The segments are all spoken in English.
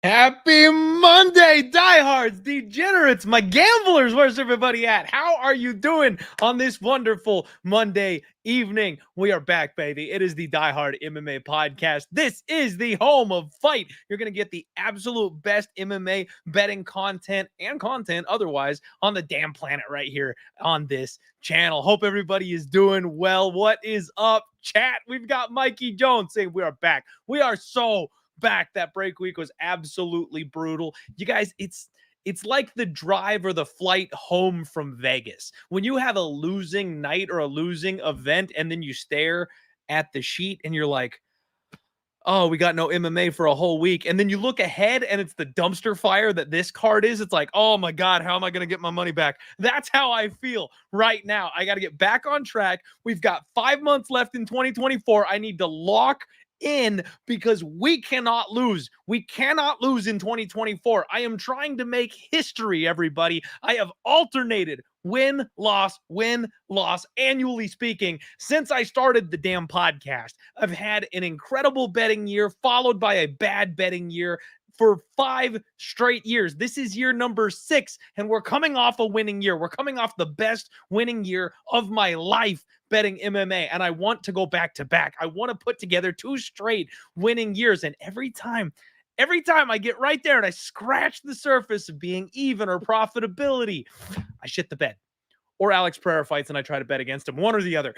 Happy Monday, diehards, degenerates, my gamblers. Where's everybody at? How are you doing on this wonderful Monday evening? We are back, baby. It is the Die Hard MMA podcast. This is the home of fight. You're going to get the absolute best MMA betting content and content otherwise on the damn planet right here on this channel. Hope everybody is doing well. What is up, chat? We've got Mikey Jones saying we are back. We are so back. That break week was absolutely brutal. You guys, it's like the drive or the flight home from Vegas. When you have a losing night or a losing event and then you stare at the sheet and you're like, oh, we got no MMA for a whole week. And then you look ahead and it's the dumpster fire that this card is. It's like, oh my God, how am I going to get my money back? That's how I feel right now. I got to get back on track. We've got 5 months left in 2024. I need to lock in because we cannot lose. We cannot lose in 2024. I am trying to make history, everybody. I have alternated win, loss, annually speaking, since I started the damn podcast. I've had an incredible betting year followed by a bad betting year for 5 straight years. This is year number 6, and we're coming off a winning year. We're coming off the best winning year of my life betting MMA, and I want to go back to back. I want to put together 2 straight winning years, and every time I get right there and I scratch the surface of being even or profitability, I shit the bed. Or Alex Pereira fights and I try to bet against him, one or the other.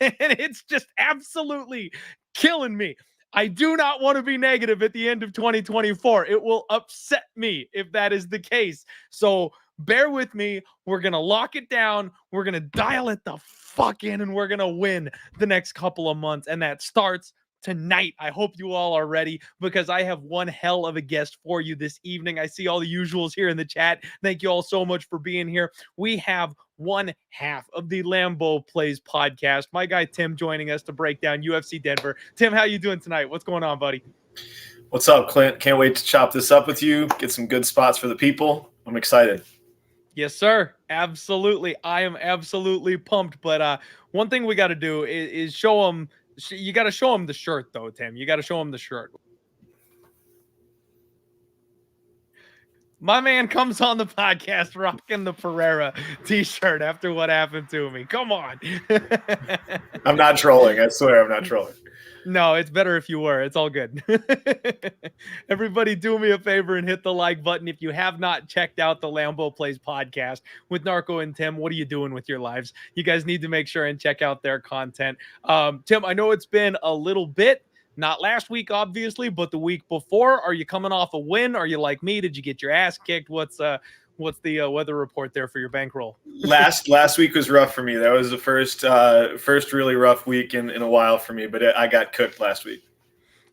And it's just absolutely killing me. I do not want to be negative at the end of 2024. It will upset me if that is the case. So bear with me. We're going to lock it down. We're going to dial it the fuck in, and we're going to win the next couple of months. And that starts tonight. I hope you all are ready because I have one hell of a guest for you this evening. I see all the usuals here in the chat. Thank you all so much for being here. We have one half of the Lambeau Plays podcast. My guy Tim joining us to break down UFC Denver. Tim, how you doing tonight? What's going on, buddy? What's up, Clint? Can't wait to chop this up with you. Get some good spots for the people. I'm excited. Yes, sir. Absolutely. I am absolutely pumped. But one thing we got to do is show them. You got to show them the shirt, though, Tim. You got to show them the shirt. My man comes on the podcast rocking the Pereira t-shirt after what happened to me. Come on. I'm not trolling. I swear I'm not trolling. No, it's better if you were. It's all good. Everybody do me a favor and hit the like button. If you have not checked out the Lambeau Plays podcast with Narco and Tim, what are you doing with your lives? You guys need to make sure and check out their content. Tim, I know it's been a little bit. Not last week, obviously, but the week before. Are you coming off a win? Are you like me? Did you get your ass kicked? What's the weather report there for your bankroll? Last week was rough for me. That was the first really rough week in a while for me, but I got cooked last week.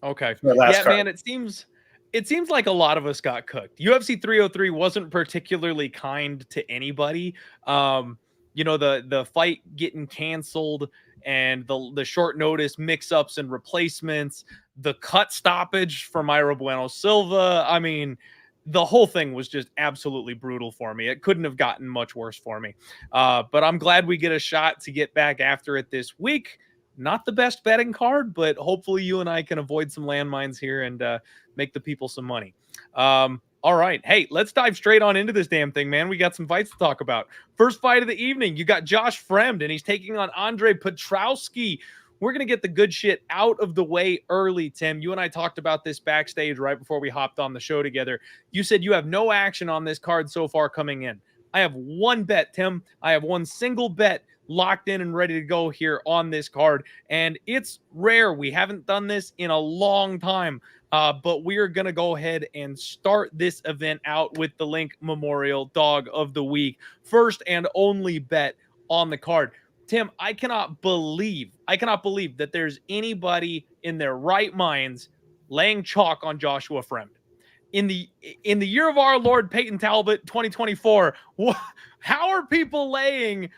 Okay. Yeah, man, it seems like a lot of us got cooked. UFC 303 wasn't particularly kind to anybody. The fight getting canceled and the short notice mix-ups and replacements, the cut stoppage for Mayra Bueno Silva. I mean, the whole thing was just absolutely brutal for me. It couldn't have gotten much worse for me. But I'm glad we get a shot to get back after it this week. Not the best betting card, but hopefully you and I can avoid some landmines here and make the people some money. All right. Hey, let's dive straight on into this damn thing, man. We got some fights to talk about. First fight of the evening, you got Josh Fremd, and he's taking on Andre Petroski. We're going to get the good shit out of the way early, Tim. You and I talked about this backstage right before we hopped on the show together. You said you have no action on this card so far coming in. I have one bet, Tim. I have one single bet locked in and ready to go here on this card. And it's rare. We haven't done this in a long time. But we are going to go ahead and start this event out with the Link Memorial Dog of the Week. First and only bet on the card. Tim, I cannot believe that there's anybody in their right minds laying chalk on Joshua Fremd. In the year of our Lord Peyton Talbot 2024, how are people laying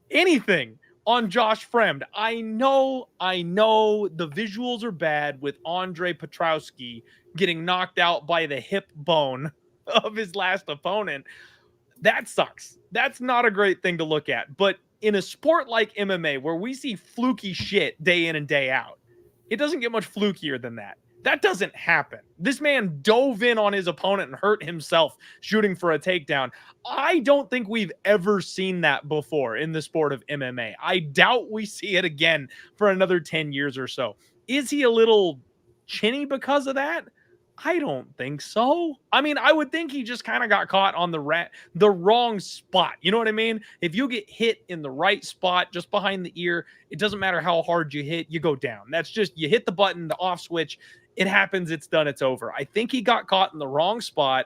anything on Josh Fremd? I know the visuals are bad with Andre Petroski getting knocked out by the hip bone of his last opponent. That sucks. That's not a great thing to look at. But in a sport like MMA, where we see fluky shit day in and day out, it doesn't get much flukier than that. That doesn't happen. This man dove in on his opponent and hurt himself shooting for a takedown. I don't think we've ever seen that before in the sport of MMA. I doubt we see it again for another 10 years or so. Is he a little chinny because of that? I don't think so. I mean, I would think he just kind of got caught on the wrong spot. You know what I mean? If you get hit in the right spot, just behind the ear, it doesn't matter how hard you hit, you go down. That's just, you hit the button, the off switch, it happens, it's done, it's over. I think he got caught in the wrong spot.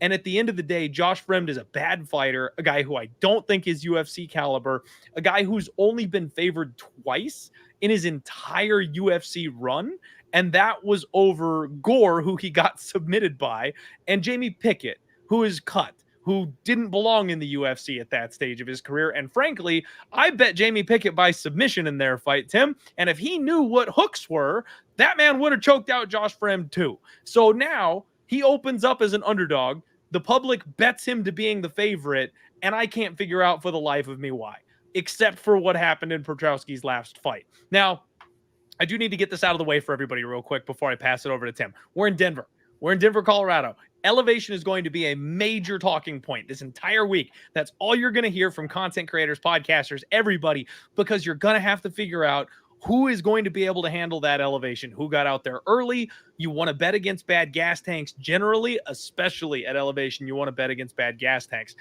And at the end of the day, Josh Fremd is a bad fighter, a guy who I don't think is UFC caliber, a guy who's only been favored twice in his entire UFC run. And that was over Gore, who he got submitted by, and Jamie Pickett, who is cut, who didn't belong in the UFC at that stage of his career. And frankly, I bet Jamie Pickett by submission in their fight, Tim. And if he knew what hooks were, that man would have choked out Josh Fremd too. So now he opens up as an underdog. The public bets him to being the favorite, and I can't figure out for the life of me why, except for what happened in Petroski's last fight. Now, I do need to get this out of the way for everybody real quick before I pass it over to Tim. We're in Denver. We're in Denver, Colorado. Elevation is going to be a major talking point this entire week. That's all you're going to hear from content creators, podcasters, everybody, because you're going to have to figure out who is going to be able to handle that elevation, who got out there early. You want to bet against bad gas tanks generally, especially at elevation. You want to bet against bad gas tanks.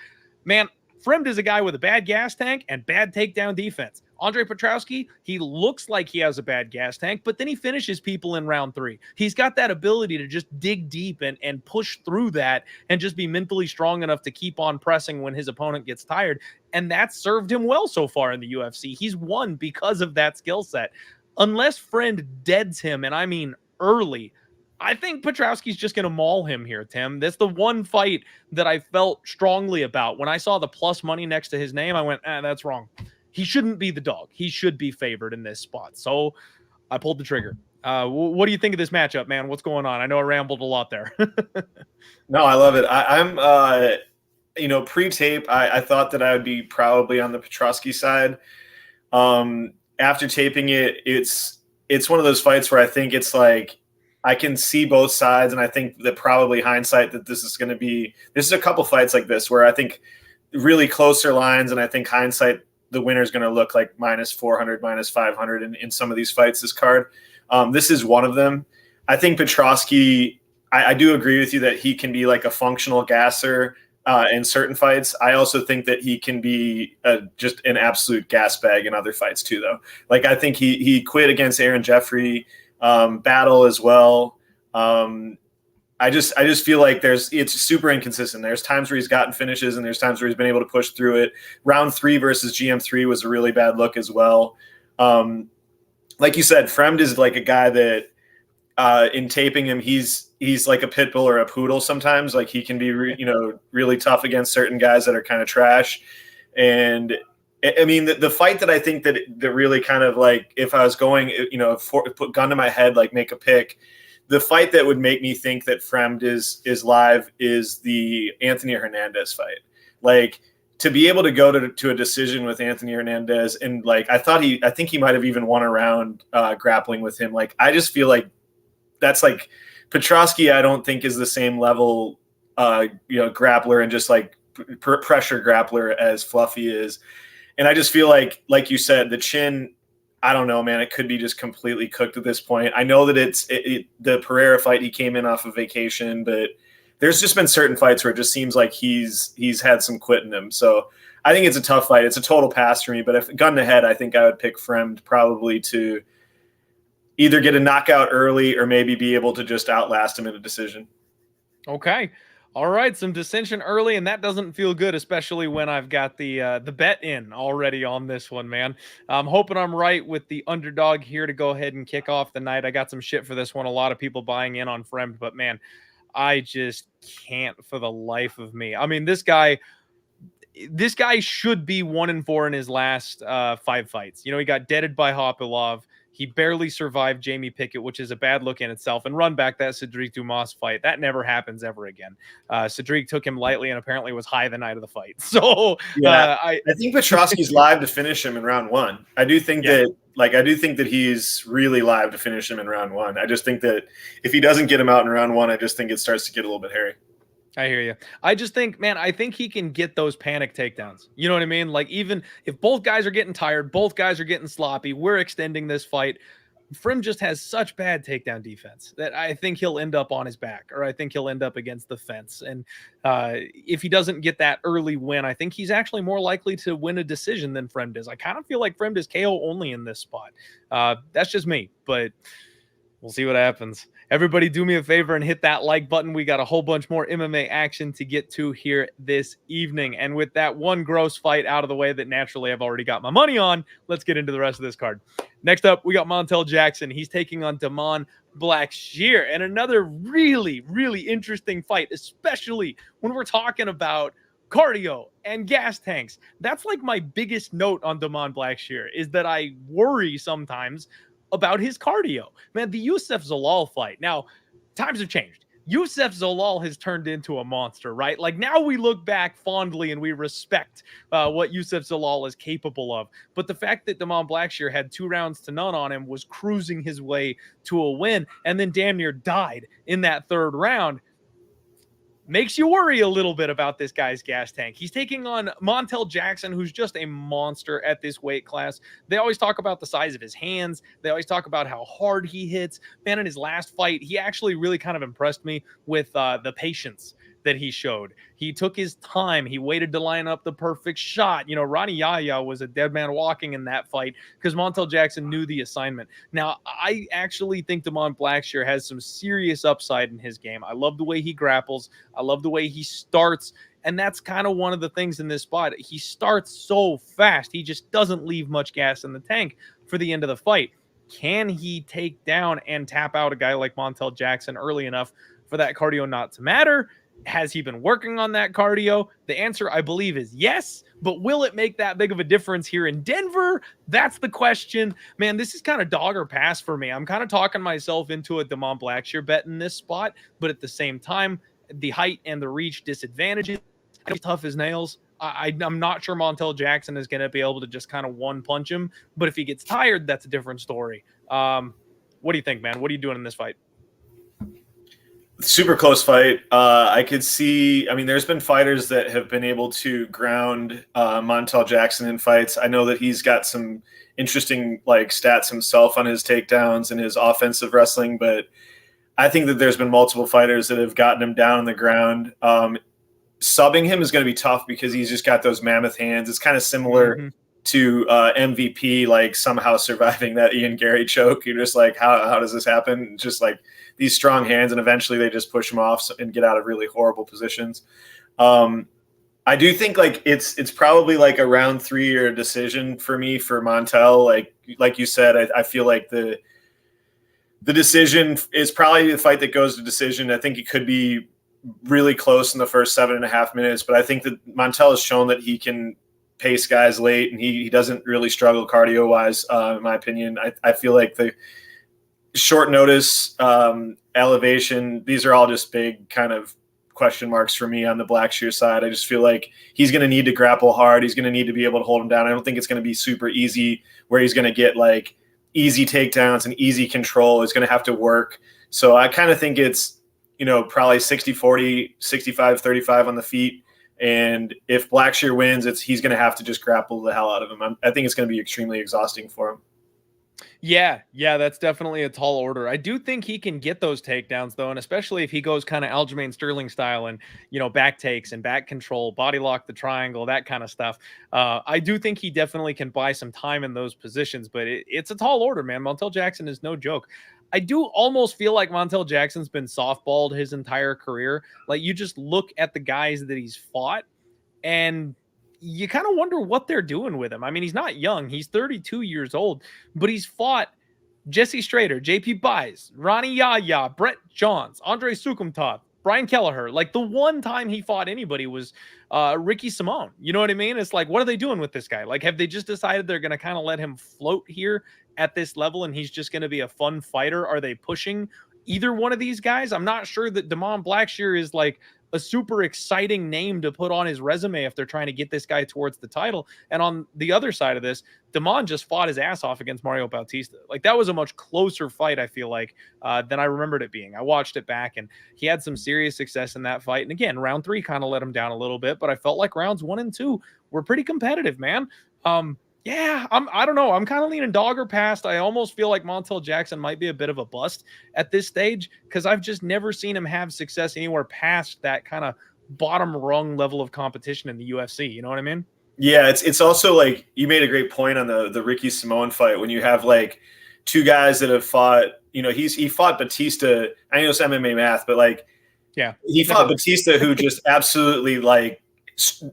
Man, Fremd is a guy with a bad gas tank and bad takedown defense. Andre Petroski, he looks like he has a bad gas tank, but then he finishes people in round 3. He's got that ability to just dig deep and push through that and just be mentally strong enough to keep on pressing when his opponent gets tired. And that's served him well so far in the UFC. He's won because of that skill set. Unless Fremd deads him, and I mean early, I think Petroski's just going to maul him here, Tim. That's the one fight that I felt strongly about. When I saw the plus money next to his name, I went, that's wrong. He shouldn't be the dog. He should be favored in this spot. So I pulled the trigger. What do you think of this matchup, man? What's going on? I know I rambled a lot there. No, I love it. I'm pre-tape, I thought that I would be probably on the Petroski side. After taping it, it's one of those fights where I think it's like, I can see both sides, and I think that probably hindsight that this is a couple fights like this where I think really closer lines, and I think hindsight, the winner is going to look like minus 400, minus 500 in some of these fights this card. This is one of them. I think Petroski, I do agree with you that he can be like a functional gasser in certain fights. I also think that he can be just an absolute gas bag in other fights too, though. Like, I think he quit against Aaron Jeffrey battle as well. I just feel like it's super inconsistent. There's times where he's gotten finishes and there's times where he's been able to push through it. Round 3 versus GM3 was a really bad look as well. Like you said, Fremd is like a guy that in taping him, he's like a pit bull or a poodle sometimes. Like, he can be really tough against certain guys that are kind of trash. And I mean, the fight that I think that really kind of like, if I was going, put gun to my head, like make a pick, the fight that would make me think that Fremd is live is the Anthony Hernandez fight. Like, to be able to go to a decision with Anthony Hernandez, and like, I think he might have even won a round grappling with him. Like, I just feel like that's like Petroski. I don't think is the same level, grappler and just like pressure grappler as Fluffy is. And I just feel like you said, the chin, I don't know, man. It could be just completely cooked at this point. I know that the Pereira fight, he came in off of vacation, but there's just been certain fights where it just seems like he's had some quit in him. So I think it's a tough fight. It's a total pass for me. But if gun to head, I think I would pick Fremd probably to either get a knockout early or maybe be able to just outlast him in a decision. Okay. All right, some dissension early, and that doesn't feel good, especially when I've got the bet in already on this one, man. I'm hoping I'm right with the underdog here to go ahead and kick off the night. I got some shit for this one. A lot of people buying in on Fremd, but man, I just can't for the life of me. I mean, this guy should be 1-4 in his last 5 fights. You know, he got deaded by Hopilov. He barely survived Jamie Pickett, which is a bad look in itself. And run back that Cedric Dumas fight. That never happens ever again. Cedric took him lightly and apparently was high the night of the fight. So yeah, I think Petroski's live to finish him in round 1. I do think that he's really live to finish him in round 1. I just think that if he doesn't get him out in round 1, I just think it starts to get a little bit hairy. I hear you. I just think, man, I think he can get those panic takedowns. You know what I mean? Like, even if both guys are getting tired, both guys are getting sloppy, we're extending this fight. Fremd just has such bad takedown defense that I think he'll end up on his back, or I think he'll end up against the fence. And if he doesn't get that early win, I think he's actually more likely to win a decision than Fremd is. I kind of feel like Fremd is KO only in this spot. That's just me, but we'll see what happens. Everybody do me a favor and hit that like button. We got a whole bunch more MMA action to get to here this evening. And with that one gross fight out of the way that naturally I've already got my money on, let's get into the rest of this card. Next up, we got Montel Jackson. He's taking on Damon Blackshear. And another really, really interesting fight, especially when we're talking about cardio and gas tanks. That's like my biggest note on Damon Blackshear, is that I worry sometimes about his cardio. Man, the Youssef Zalal fight. Now, times have changed. Youssef Zalal has turned into a monster, right? Like, now we look back fondly and we respect what Youssef Zalal is capable of. But the fact that Damon Blackshear had 2 rounds to none on him, was cruising his way to a win, and then damn near died in that 3rd round, makes you worry a little bit about this guy's gas tank. He's taking on Montel Jackson, who's just a monster at this weight class. They always talk about the size of his hands. They always talk about how hard he hits. Man, in his last fight, he actually really kind of impressed me with the patience that he showed. He took his time. He waited to line up the perfect shot. You know, Ronnie Yahya was a dead man walking in that fight because Montel Jackson knew the assignment. Now, I actually think Damon Blackshear has some serious upside in his game. I love the way he grapples. I love the way he starts. And that's kind of one of the things in this spot. He starts so fast. He just doesn't leave much gas in the tank for the end of the fight. Can he take down and tap out a guy like Montel Jackson early enough for that cardio not to matter? Has he been working on that cardio? The answer, I believe, is yes. But will it make that big of a difference here in Denver? That's the question. Man, this is kind of dog or pass for me. I'm kind of talking myself into a Damon Blackshear bet in this spot. But at the same time, the height and the reach disadvantages, he's tough as nails. I'm not sure Montel Jackson is going to be able to just kind of one punch him. But if he gets tired, that's a different story. What do you think, man? What are you doing in this fight? Super close fight. I could see, I mean, there's been fighters that have been able to ground Montel Jackson in fights. I know that he's got some interesting stats himself on his takedowns and his offensive wrestling, but I think that there's been multiple fighters that have gotten him down on the ground. Subbing him is going to be tough because he's just got those mammoth hands. It's kind of similar to MVP, somehow surviving that Ian Gary choke. You're just like, how does this happen? Just these strong hands, and eventually they just push him off and get out of really horrible positions. I do think it's probably a round 3 or a decision for me for Montel. Like you said, I feel like the decision is probably the fight that goes to decision. I think it could be really close in the first 7.5 minutes, but I think that Montel has shown that he can pace guys late, and he doesn't really struggle cardio wise. In my opinion, I feel like the short notice, elevation, these are all just big kind of question marks for me on the Blackshear side. I just feel like he's going to need to grapple hard. He's going to need to be able to hold him down. I don't think it's going to be super easy where he's going to get easy takedowns and easy control. It's going to have to work. So I kind of think it's, probably 60-40, 65-35 on the feet. And if Blackshear wins, he's going to have to just grapple the hell out of him. I think it's going to be extremely exhausting for him. Yeah, that's definitely a tall order. I do think he can get those takedowns though, and especially if he goes kind of Aljamain Sterling style and back takes and back control, body lock the triangle, that kind of stuff. I do think he definitely can buy some time in those positions, but it's a tall order, man. Montel Jackson is no joke. I do almost feel like Montel Jackson's been softballed his entire career. Like you just look at the guys that he's fought, and you kind of wonder what they're doing with him. I mean, he's not young. He's 32 years old, but he's fought Jesse Strader, JP Buys, Ronnie Yaya, Brett Johns, Andre Sukumtov, Brian Kelleher. Like the one time he fought anybody was Ricky Simone. You know what I mean? It's like, what are they doing with this guy? Like, have they just decided they're going to kind of let him float here at this level and he's just going to be a fun fighter? Are they pushing either one of these guys? I'm not sure that Damon Blackshear is like a super exciting name to put on his resume if they're trying to get this guy towards the title. And on the other side of this, Damon just fought his ass off against Mario Bautista. Like that was a much closer fight, I feel like, than I remembered it being. I watched it back and he had some serious success in that fight. And again, round 3 kind of let him down a little bit, but I felt like rounds 1 and 2 were pretty competitive, man. Yeah, I don't know. I'm kind of leaning dogger past. I almost feel like Montel Jackson might be a bit of a bust at this stage because I've just never seen him have success anywhere past that kind of bottom rung level of competition in the UFC. You know what I mean? Yeah, it's also like you made a great point on the Ricky Simone fight when you have like two guys that have fought. He fought Batista. I know it's MMA math, but like, yeah, he fought Batista, who just absolutely like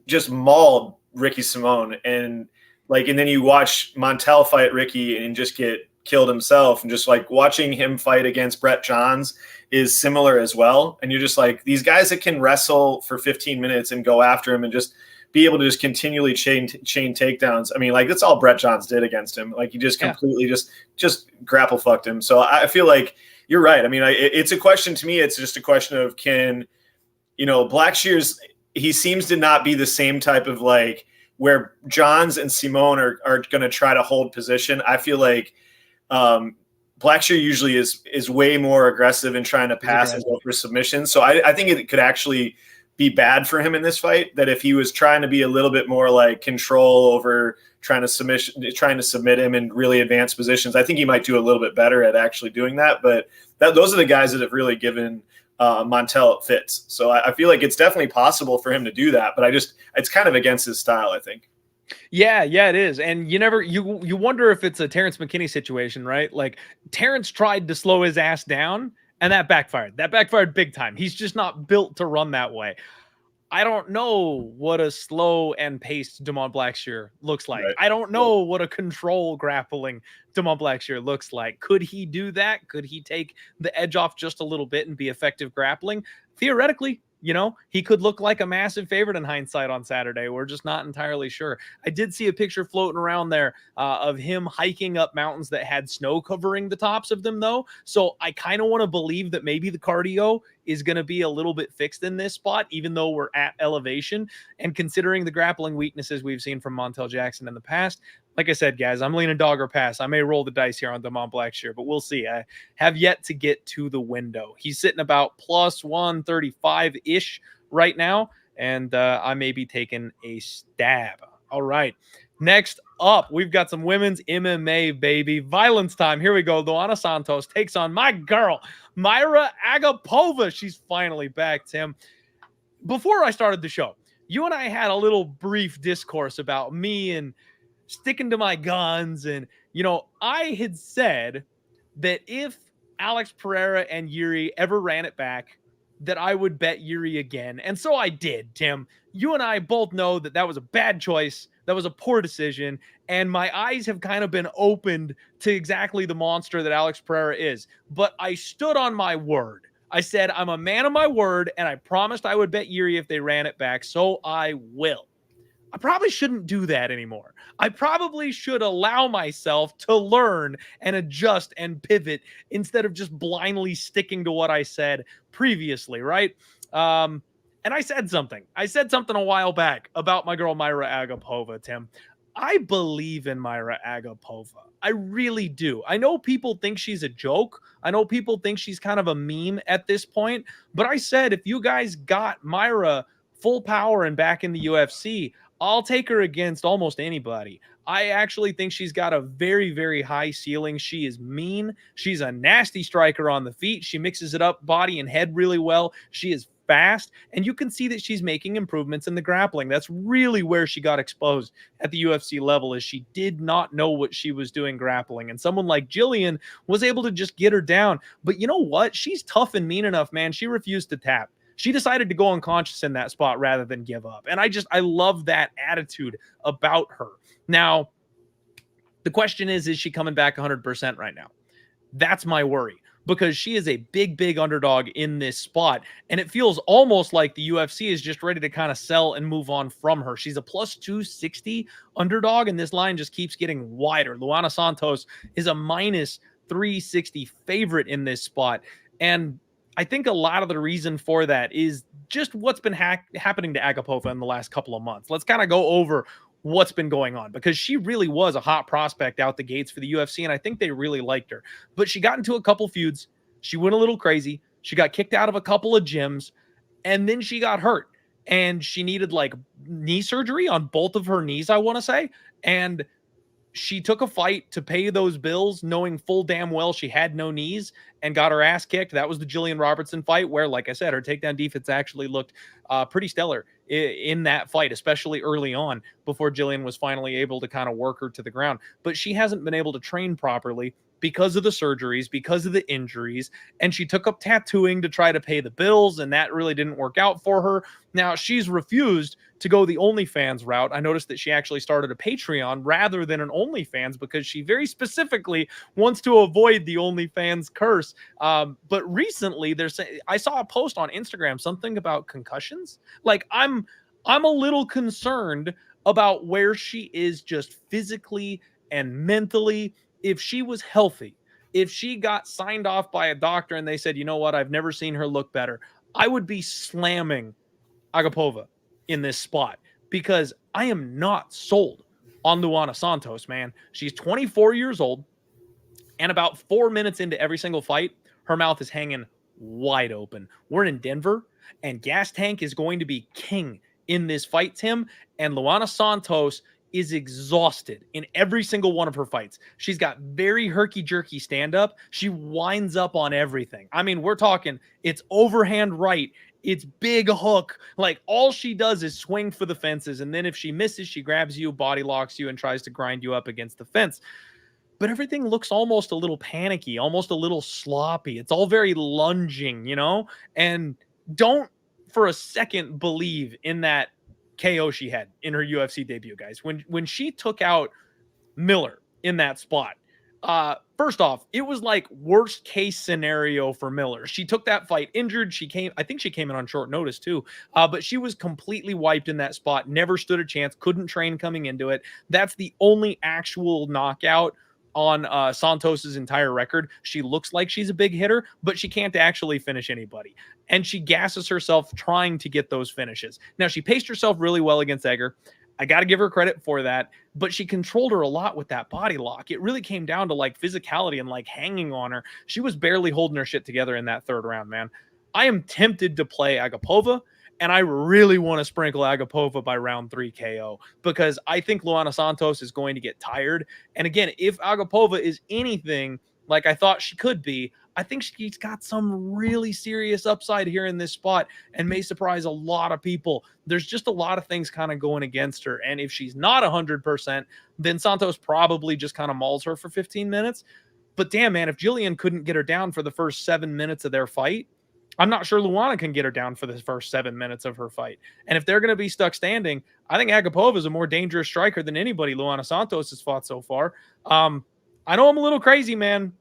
just mauled Ricky Simone and then you watch Montel fight Ricky and just get killed himself. And just like watching him fight against Brett Johns is similar as well. And you're just like, these guys that can wrestle for 15 minutes and go after him and just be able to just continually chain takedowns. I mean, like that's all Brett Johns did against him. Like he just completely just grapple fucked him. So I feel like you're right. I mean, it's a question to me. It's just a question of Blackshear's, he seems to not be the same type of like, where Johns and Simone are going to try to hold position. I feel like Blackshear usually is way more aggressive in trying to pass and go for submission. So I think it could actually be bad for him in this fight, that if he was trying to be a little bit more like control over trying to submit him in really advanced positions, I think he might do a little bit better at actually doing that. But those are the guys that have really given Montel fits. So I feel like it's definitely possible for him to do that, but it's kind of against his style, I think. Yeah, it is. And you wonder if it's a Terrence McKinney situation, right? Like Terrence tried to slow his ass down and that backfired. That backfired big time. He's just not built to run that way. I don't know what a slow and paced Damon Blackshear looks like. Right. I don't know what a control grappling Damon Blackshear looks like. Could he do that? Could he take the edge off just a little bit and be effective grappling? Theoretically, he could look like a massive favorite in hindsight on Saturday. We're just not entirely sure. I did see a picture floating around there of him hiking up mountains that had snow covering the tops of them, though. So I kind of want to believe that maybe the cardio is going to be a little bit fixed in this spot, even though we're at elevation. And considering the grappling weaknesses we've seen from Montel Jackson in the past, like I said, guys, I'm leaning dog or pass. I may roll the dice here on Damon Blackshear, but we'll see. I have yet to get to the window. He's sitting about plus 135-ish right now, and I may be taking a stab. All right. Next up, we've got some women's MMA, baby. Violence time. Here we go. Luana Santos takes on my girl, Mariya Agapova. She's finally back, Tim. Before I started the show, you and I had a little brief discourse about me and sticking to my guns. And, I had said that if Alex Pereira and Yuri ever ran it back, that I would bet Yuri again. And so I did, Tim. You and I both know that was a bad choice. That was a poor decision. And my eyes have kind of been opened to exactly the monster that Alex Pereira is. But I stood on my word. I said, I'm a man of my word, and I promised I would bet Yuri if they ran it back. So I will. I probably shouldn't do that anymore. I probably should allow myself to learn and adjust and pivot instead of just blindly sticking to what I said previously, right? And I said something. I said something a while back about my girl Mariya Agapova, Tim. I believe in Mariya Agapova. I really do. I know people think she's a joke. I know people think she's kind of a meme at this point. But I said, if you guys got Mariya full power and back in the UFC, I'll take her against almost anybody. I actually think she's got a very, very high ceiling. She is mean. She's a nasty striker on the feet. She mixes it up body and head really well. She is fast, and you can see that she's making improvements in the grappling. That's really where she got exposed at the UFC level, is she did not know what she was doing grappling. And someone like Julian was able to just get her down. But you know what? She's tough and mean enough, man. She refused to tap. She decided to go unconscious in that spot rather than give up. And I love that attitude about her. Now, the question is she coming back 100% right now? That's my worry, because she is a big, big underdog in this spot. And it feels almost like the UFC is just ready to kind of sell and move on from her. She's a plus 260 underdog, and this line just keeps getting wider. Luana Santos is a minus 360 favorite in this spot. And I think a lot of the reason for that is just what's been happening to Agapova in the last couple of months. Let's kind of go over what's been going on, because she really was a hot prospect out the gates for the UFC, and I think they really liked her. But she got into a couple feuds. She went a little crazy. She got kicked out of a couple of gyms, and then she got hurt, and she needed like knee surgery on both of her knees, I want to say. And she took a fight to pay those bills, knowing full damn well she had no knees, and got her ass kicked. That was the Julian Robertson fight, where, like I said, her takedown defense actually looked pretty stellar in that fight, especially early on, before Julian was finally able to kind of work her to the ground. But she hasn't been able to train properly because of the surgeries, because of the injuries, and she took up tattooing to try to pay the bills, and that really didn't work out for her. Now, she's refused to go the OnlyFans route. I noticed that she actually started a Patreon rather than an OnlyFans, because she very specifically wants to avoid the OnlyFans curse. But recently, I saw a post on Instagram, something about concussions. Like, I'm a little concerned about where she is just physically and mentally. If she was healthy, if she got signed off by a doctor and they said, you know what, I've never seen her look better, I would be slamming Agapova in this spot, because I am not sold on Luana Santos, man. She's 24 years old, and about 4 minutes into every single fight, her mouth is hanging wide open. We're in Denver, and Gas Tank is going to be king in this fight, Tim, and Luana Santos is exhausted in every single one of her fights. She's got very herky-jerky stand-up. She winds up on everything. I mean, we're talking, it's overhand right, it's big hook. Like, all she does is swing for the fences, and then if she misses, she grabs you, body locks you, and tries to grind you up against the fence. But everything looks almost a little panicky, almost a little sloppy. It's all very lunging, you know? And don't for a second believe in that KO she had in her UFC debut, guys. When she took out Miller in that spot, first off, it was like worst case scenario for Miller. She took that fight injured. I think she came in on short notice too, but she was completely wiped in that spot, never stood a chance, couldn't train coming into it. That's the only actual knockout on Santos's entire record. She looks like she's a big hitter, but she can't actually finish anybody. And she gasses herself trying to get those finishes. Now, she paced herself really well against Egger. I got to give her credit for that, but she controlled her a lot with that body lock. It really came down to like physicality and like hanging on her. She was barely holding her shit together in that third round, man. I am tempted to play Agapova, and I really want to sprinkle Agapova by round 3 KO, because I think Luana Santos is going to get tired. And again, if Agapova is anything like I thought she could be, I think she's got some really serious upside here in this spot and may surprise a lot of people. There's just a lot of things kind of going against her. And if she's not 100%, then Santos probably just kind of mauls her for 15 minutes. But damn, man, if Julian couldn't get her down for the first 7 minutes of their fight, I'm not sure Luana can get her down for the first 7 minutes of her fight. And if they're going to be stuck standing, I think Agapova is a more dangerous striker than anybody Luana Santos has fought so far. I know I'm a little crazy, man.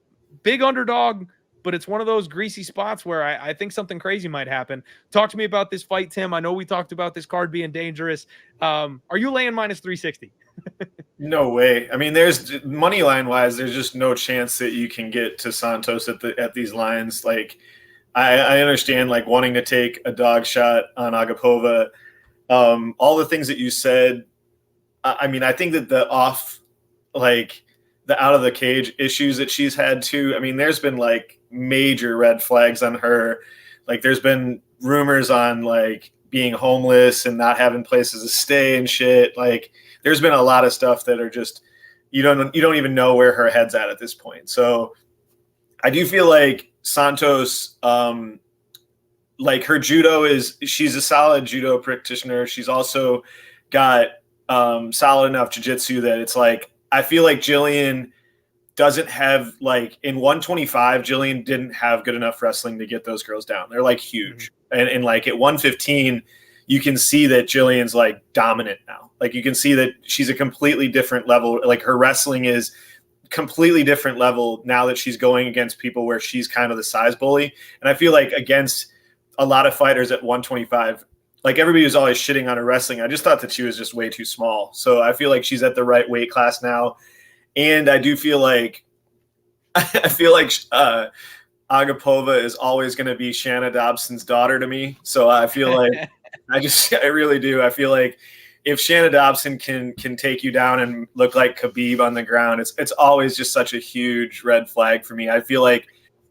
Big underdog, but it's one of those greasy spots where I think something crazy might happen. Talk to me about this fight, Tim. I know we talked about this card being dangerous. Are you laying minus 360? No way. I mean, there's money line wise, there's just no chance that you can get to Santos at these lines. Like, I understand like wanting to take a dog shot on Agapova. All the things that you said. I mean, I think that the out of the cage issues that she's had too. I mean, there's been like major red flags on her. Like, there's been rumors on like being homeless and not having places to stay and shit. Like, there's been a lot of stuff that are just you don't even know where her head's at this point. So I do feel like Santos, like her judo she's a solid judo practitioner. She's also got solid enough jiu-jitsu that it's like I feel like Julian doesn't have like in 125, Julian didn't have good enough wrestling to get those girls down. They're like huge. And like at 115, you can see that Julian's like dominant now. Like you can see that she's a completely different level. Like her wrestling is completely different level now that she's going against people where she's kind of the size bully. And I feel like against a lot of fighters at 125, like everybody was always shitting on her wrestling. I just thought that she was just way too small. So I feel like she's at the right weight class now. And I do feel like Agapova is always going to be Shanna Dobson's daughter to me. So I feel like I really do. I feel like if Shanna Dobson can take you down and look like Khabib on the ground, it's always just such a huge red flag for me. I feel like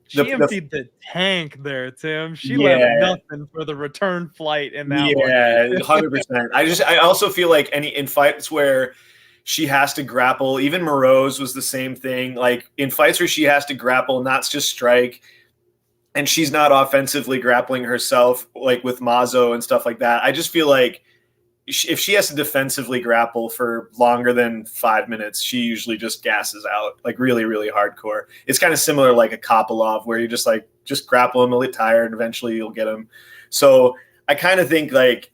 she emptied the tank there, Tim. She left nothing for the return flight in that one. Yeah, 100%. I also feel like in fights where she has to grapple, even Morose was the same thing. Like in fights where she has to grapple, not just strike, and she's not offensively grappling herself, like with Mazo and stuff like that. I just feel like if she has to defensively grapple for longer than 5 minutes, she usually just gasses out, like really, really hardcore. It's kind of similar like a Kopylov where you just grapple him, he'll get tired, and eventually you'll get him. So I kind of think that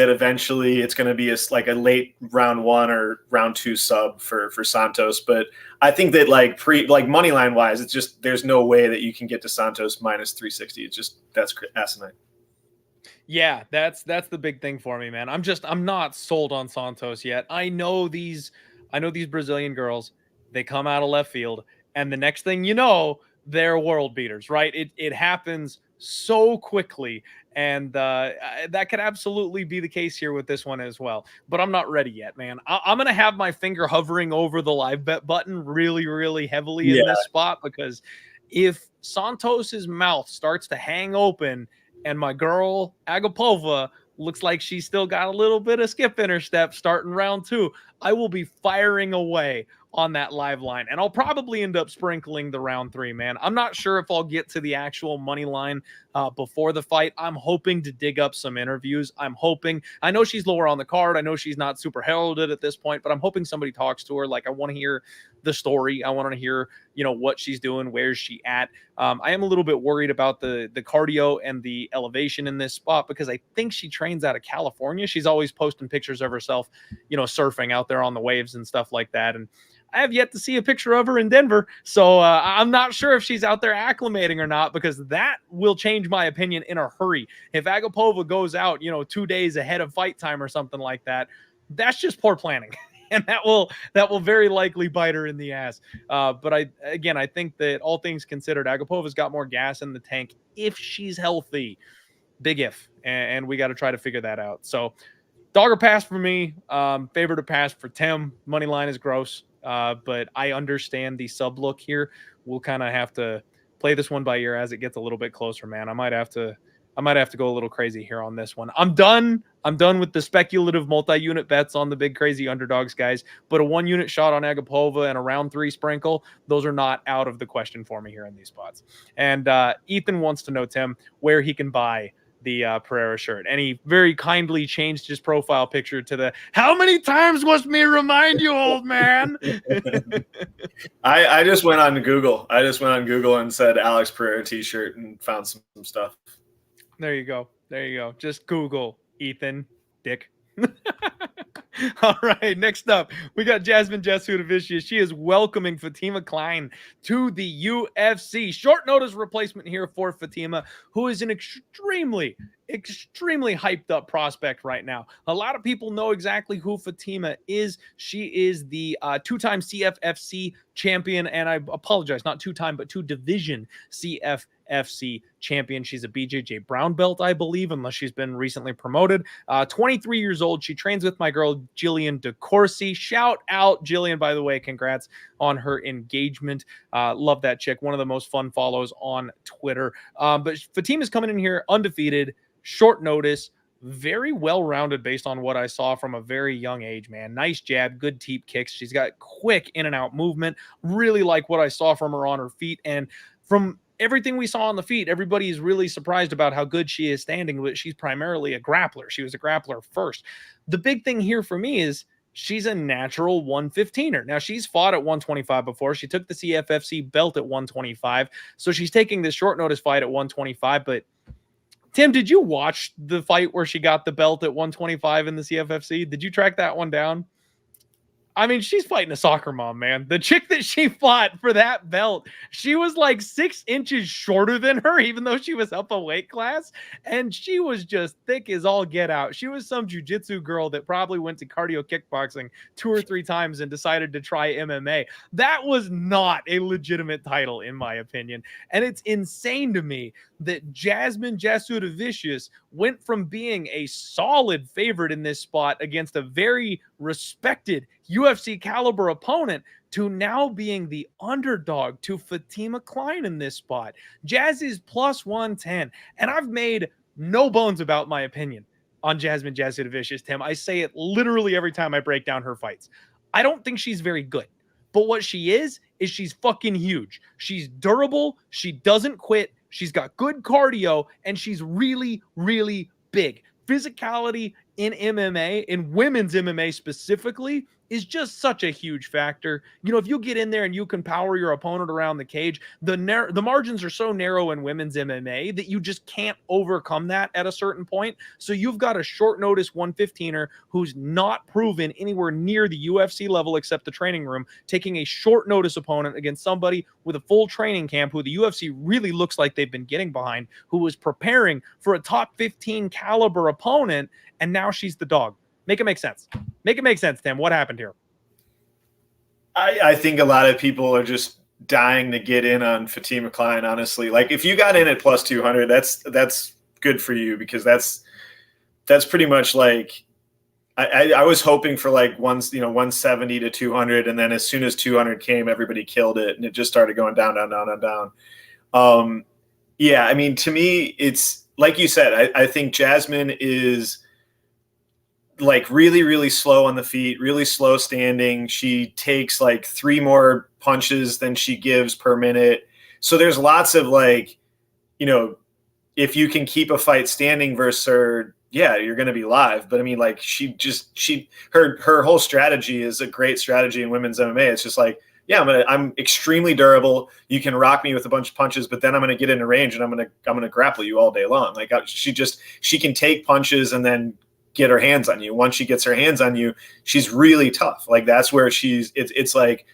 eventually it's going to be a late round 1 or round 2 sub for Santos. But I think that money line wise, it's just, there's no way that you can get to Santos minus 360. It's just, that's asinine. Yeah, that's the big thing for me, man. I'm not sold on Santos yet. I know these Brazilian girls, they come out of left field, and the next thing you know, they're world beaters, right? It happens so quickly, and that could absolutely be the case here with this one as well. But I'm not ready yet, man. I'm gonna have my finger hovering over the live bet button really, really heavily in this spot, because if Santos's mouth starts to hang open and my girl Agapova looks like she's still got a little bit of skip in her step starting round 2, I will be firing away on that live line, and I'll probably end up sprinkling the round 3, man. I'm not sure if I'll get to the actual money line before the fight. I'm hoping to dig up some interviews. I know she's lower on the card. I know she's not super heralded at this point, but I'm hoping somebody talks to her. Like, I want to hear the story. I want to hear, what she's doing. Where's she at? I am a little bit worried about the cardio and the elevation in this spot, because I think she trains out of California. She's always posting pictures of herself, surfing out there on the waves and stuff like that. And I have yet to see a picture of her in Denver. So I'm not sure if she's out there acclimating or not, because that will change my opinion in a hurry. If Agapova goes out, 2 days ahead of fight time or something like that, that's just poor planning. And that will very likely bite her in the ass. But I think that all things considered, Agapova's got more gas in the tank if she's healthy. Big if. And we got to try to figure that out. So dog or pass for me. Favorite to pass for Tim. Money line is gross. But I understand the sub look here. We'll kind of have to play this one by ear as it gets a little bit closer, man. I might have to go a little crazy here on this one. I'm done with the speculative multi-unit bets on the big crazy underdogs, guys. But a 1-unit shot on Agapova and a round 3 sprinkle, those are not out of the question for me here in these spots. And Ethan wants to know, Tim, where he can buy the Pereira shirt, and he very kindly changed his profile picture to the "How many times must me remind you, old man?" I just went on Google. And said Alex Pereira t-shirt and found some stuff. There you go. Just Google Ethan Dick. All right, next up, we got Jasmine Jasudavicius. She is welcoming Fatima Kline to the UFC. Short notice replacement here for Fatima, who is an extremely hyped up prospect right now. A lot of people know exactly who Fatima is. She is the 2-time CFFC champion, and I apologize, not 2-time, but 2-division CFFC champion. She's a BJJ brown belt, I believe, unless she's been recently promoted. 23 years old. She trains with my girl Julian DeCourcy. Shout out Julian, by the way. Congrats on her engagement. Love that chick. One of the most fun follows on Twitter. But Fatima's coming in here undefeated, short notice, very well-rounded based on what I saw from a very young age, man. Nice jab, good teep kicks. She's got quick in and out movement. Really like what I saw from her on her feet. And from everything we saw on the feet, everybody is really surprised about how good she is standing, but she's primarily a grappler. She was a grappler first. The big thing here for me is she's a natural 115er. Now, she's fought at 125 before. She took the CFFC belt at 125. So she's taking this short notice fight at 125, but Tim, did you watch the fight where she got the belt at 125 in the CFFC? Did you track that one down? I mean, she's fighting a soccer mom, man. The chick that she fought for that belt, she was like 6 inches shorter than her, even though she was up a weight class. And she was just thick as all get out. She was some jiu-jitsu girl that probably went to cardio kickboxing 2 or 3 times and decided to try MMA. That was not a legitimate title, in my opinion. And it's insane to me that Jasmine Jasudavicius went from being a solid favorite in this spot against a very respected UFC caliber opponent to now being the underdog to Fatima Kline in this spot. Jazz is plus 110, and I've made no bones about my opinion on Jasmine Jasudavicius, Tim. I say it literally every time I break down her fights. I don't think she's very good, but what she is she's fucking huge. She's durable. She doesn't quit. She's got good cardio, and she's really, really big. Physicality in MMA, in women's MMA specifically, is just such a huge factor. You know, if you get in there and you can power your opponent around the cage, the margins are so narrow in women's MMA that you just can't overcome that at a certain point. So you've got a short notice 115er who's not proven anywhere near the UFC level except the training room, taking a short notice opponent against somebody with a full training camp who the UFC really looks like they've been getting behind, who was preparing for a top 15 caliber opponent, and now she's the dog. Make it make sense. Make it make sense, Tim. What happened here? I think a lot of people are just dying to get in on Fatima Kline, honestly. Like, if you got in at plus 200, that's good for you, because that's pretty much like I was hoping for like 170 to 200, and then as soon as 200 came, everybody killed it, and it just started going down, down, down, down, down. Yeah, I mean, to me, it's like you said. I think Jasmine is like really, really slow on the feet, really slow standing. She takes like 3 more punches than she gives per minute. So there's lots of like, you know, if you can keep a fight standing versus her, yeah, you're going to be live. But I mean, like, her whole strategy is a great strategy in women's MMA. It's just like, yeah, I'm extremely durable. You can rock me with a bunch of punches, but then I'm going to get into range and I'm going to grapple you all day long. Like, she can take punches and then get her hands on you. Once she gets her hands on you, she's really tough. Like, that's where it's like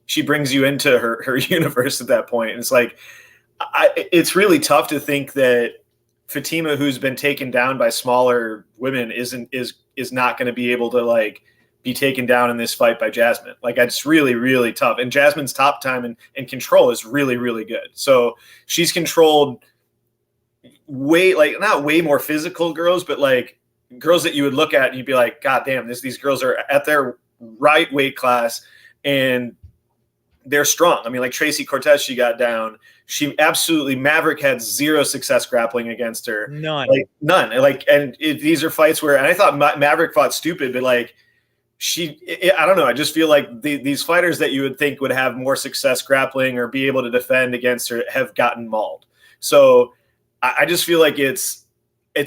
she brings you into her universe at that point. And it's like, it's really tough to think that Fatima, who's been taken down by smaller women, is not going to be able to like be taken down in this fight by Jasmine. Like, it's really, really tough. And Jasmine's top time and control is really, really good. So she's controlled not way more physical girls, but like girls that you would look at and you'd be like, God damn, these girls are at their right weight class and they're strong. I mean, like Tracy Cortez, she got down. Maverick had 0 success grappling against her. None. These are fights where, and I thought Maverick fought stupid, but like I don't know. I just feel like these fighters that you would think would have more success grappling or be able to defend against her have gotten mauled. So I just feel like it's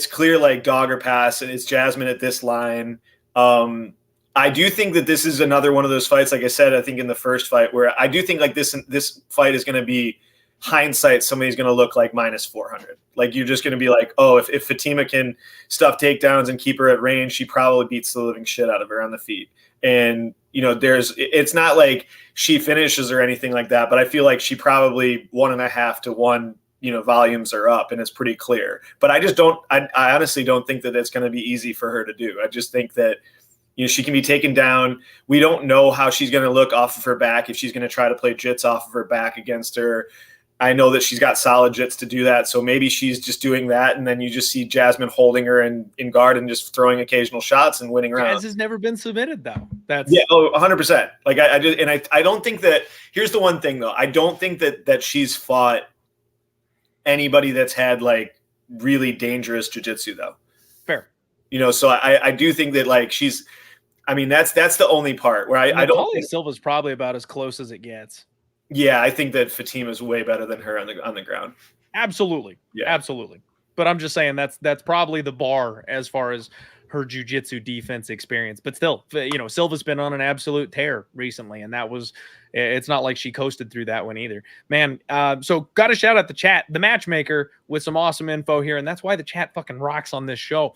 clear, like, dog or pass, and it's Jasmine at this line. I do think that this is another one of those fights, like I said, I think in the first fight, where I do think like this fight is going to be hindsight. Somebody's going to look like minus 400. Like, you're just going to be like, oh, if Fatima can stuff takedowns and keep her at range, she probably beats the living shit out of her on the feet. And, you know, it's not like she finishes or anything like that, but I feel like she probably 1.5 to 1, you know, volumes are up, and it's pretty clear. But I honestly don't think that it's going to be easy for her to do. I just think that, you know, she can be taken down. We don't know how she's going to look off of her back, if she's going to try to play jits off of her back against her. I know that she's got solid jits to do that, so maybe she's just doing that, and then you just see Jasmine holding her in guard and just throwing occasional shots and winning rounds. Jazz has never been submitted, though. 100%. Like, I don't think that. Here's the one thing, though. I don't think that she's fought anybody that's had like really dangerous jiu-jitsu, though. Fair. So I do think that like that's the only part where I don't think Silva's probably about as close as it gets. Yeah, I think that Fatima's way better than her on the ground. Absolutely. Yeah. Absolutely. But I'm just saying that's probably the bar as far as her jiu-jitsu defense experience. But still, Silva's been on an absolute tear recently, and it's not like she coasted through that one either. Man, so got to shout out the chat, the matchmaker, with some awesome info here, and that's why the chat fucking rocks on this show.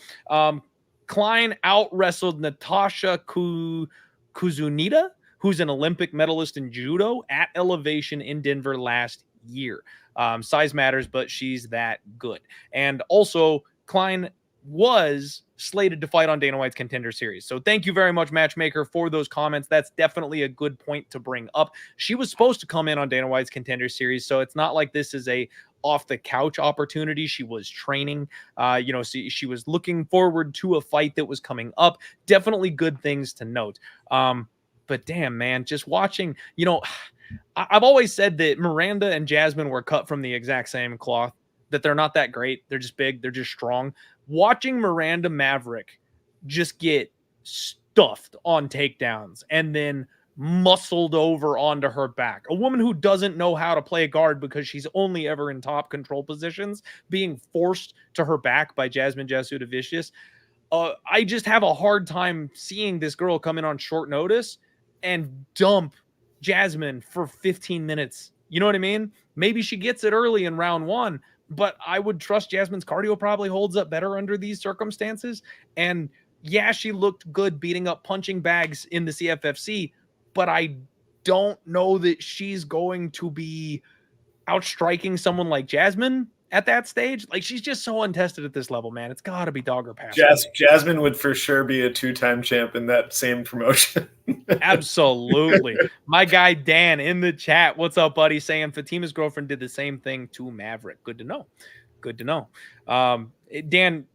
Kline out-wrestled Natasha Kuzunita, who's an Olympic medalist in judo, at Elevation in Denver last year. Size matters, but she's that good. And also, Kline was slated to fight on Dana White's Contender Series. So thank you very much, Matchmaker, for those comments. That's definitely a good point to bring up. She was supposed to come in on Dana White's Contender Series, so it's not like this is a off-the-couch opportunity. She was training. She was looking forward to a fight that was coming up. Definitely good things to note. But damn, man, just watching, I've always said that Miranda and Jasmine were cut from the exact same cloth, that they're not that great. They're just big. They're just strong. Watching Miranda Maverick just get stuffed on takedowns and then muscled over onto her back. A woman who doesn't know how to play guard because she's only ever in top control positions, being forced to her back by Jasmine Jasudavicius. I just have a hard time seeing this girl come in on short notice and dump Jasmine for 15 minutes. You know what I mean? Maybe she gets it early in round one, but I would trust Jasmine's cardio probably holds up better under these circumstances. And yeah, she looked good beating up punching bags in the CFFC, but I don't know that she's going to be outstriking someone like Jasmine at that stage. Like, she's just so untested at this level, man. It's got to be dog or pass. Jasmine would for sure be a 2-time champ in that same promotion. Absolutely. My guy Dan in the chat, what's up, buddy, saying Fatima's girlfriend did the same thing to Maverick. Good to know. Good to know. Dan,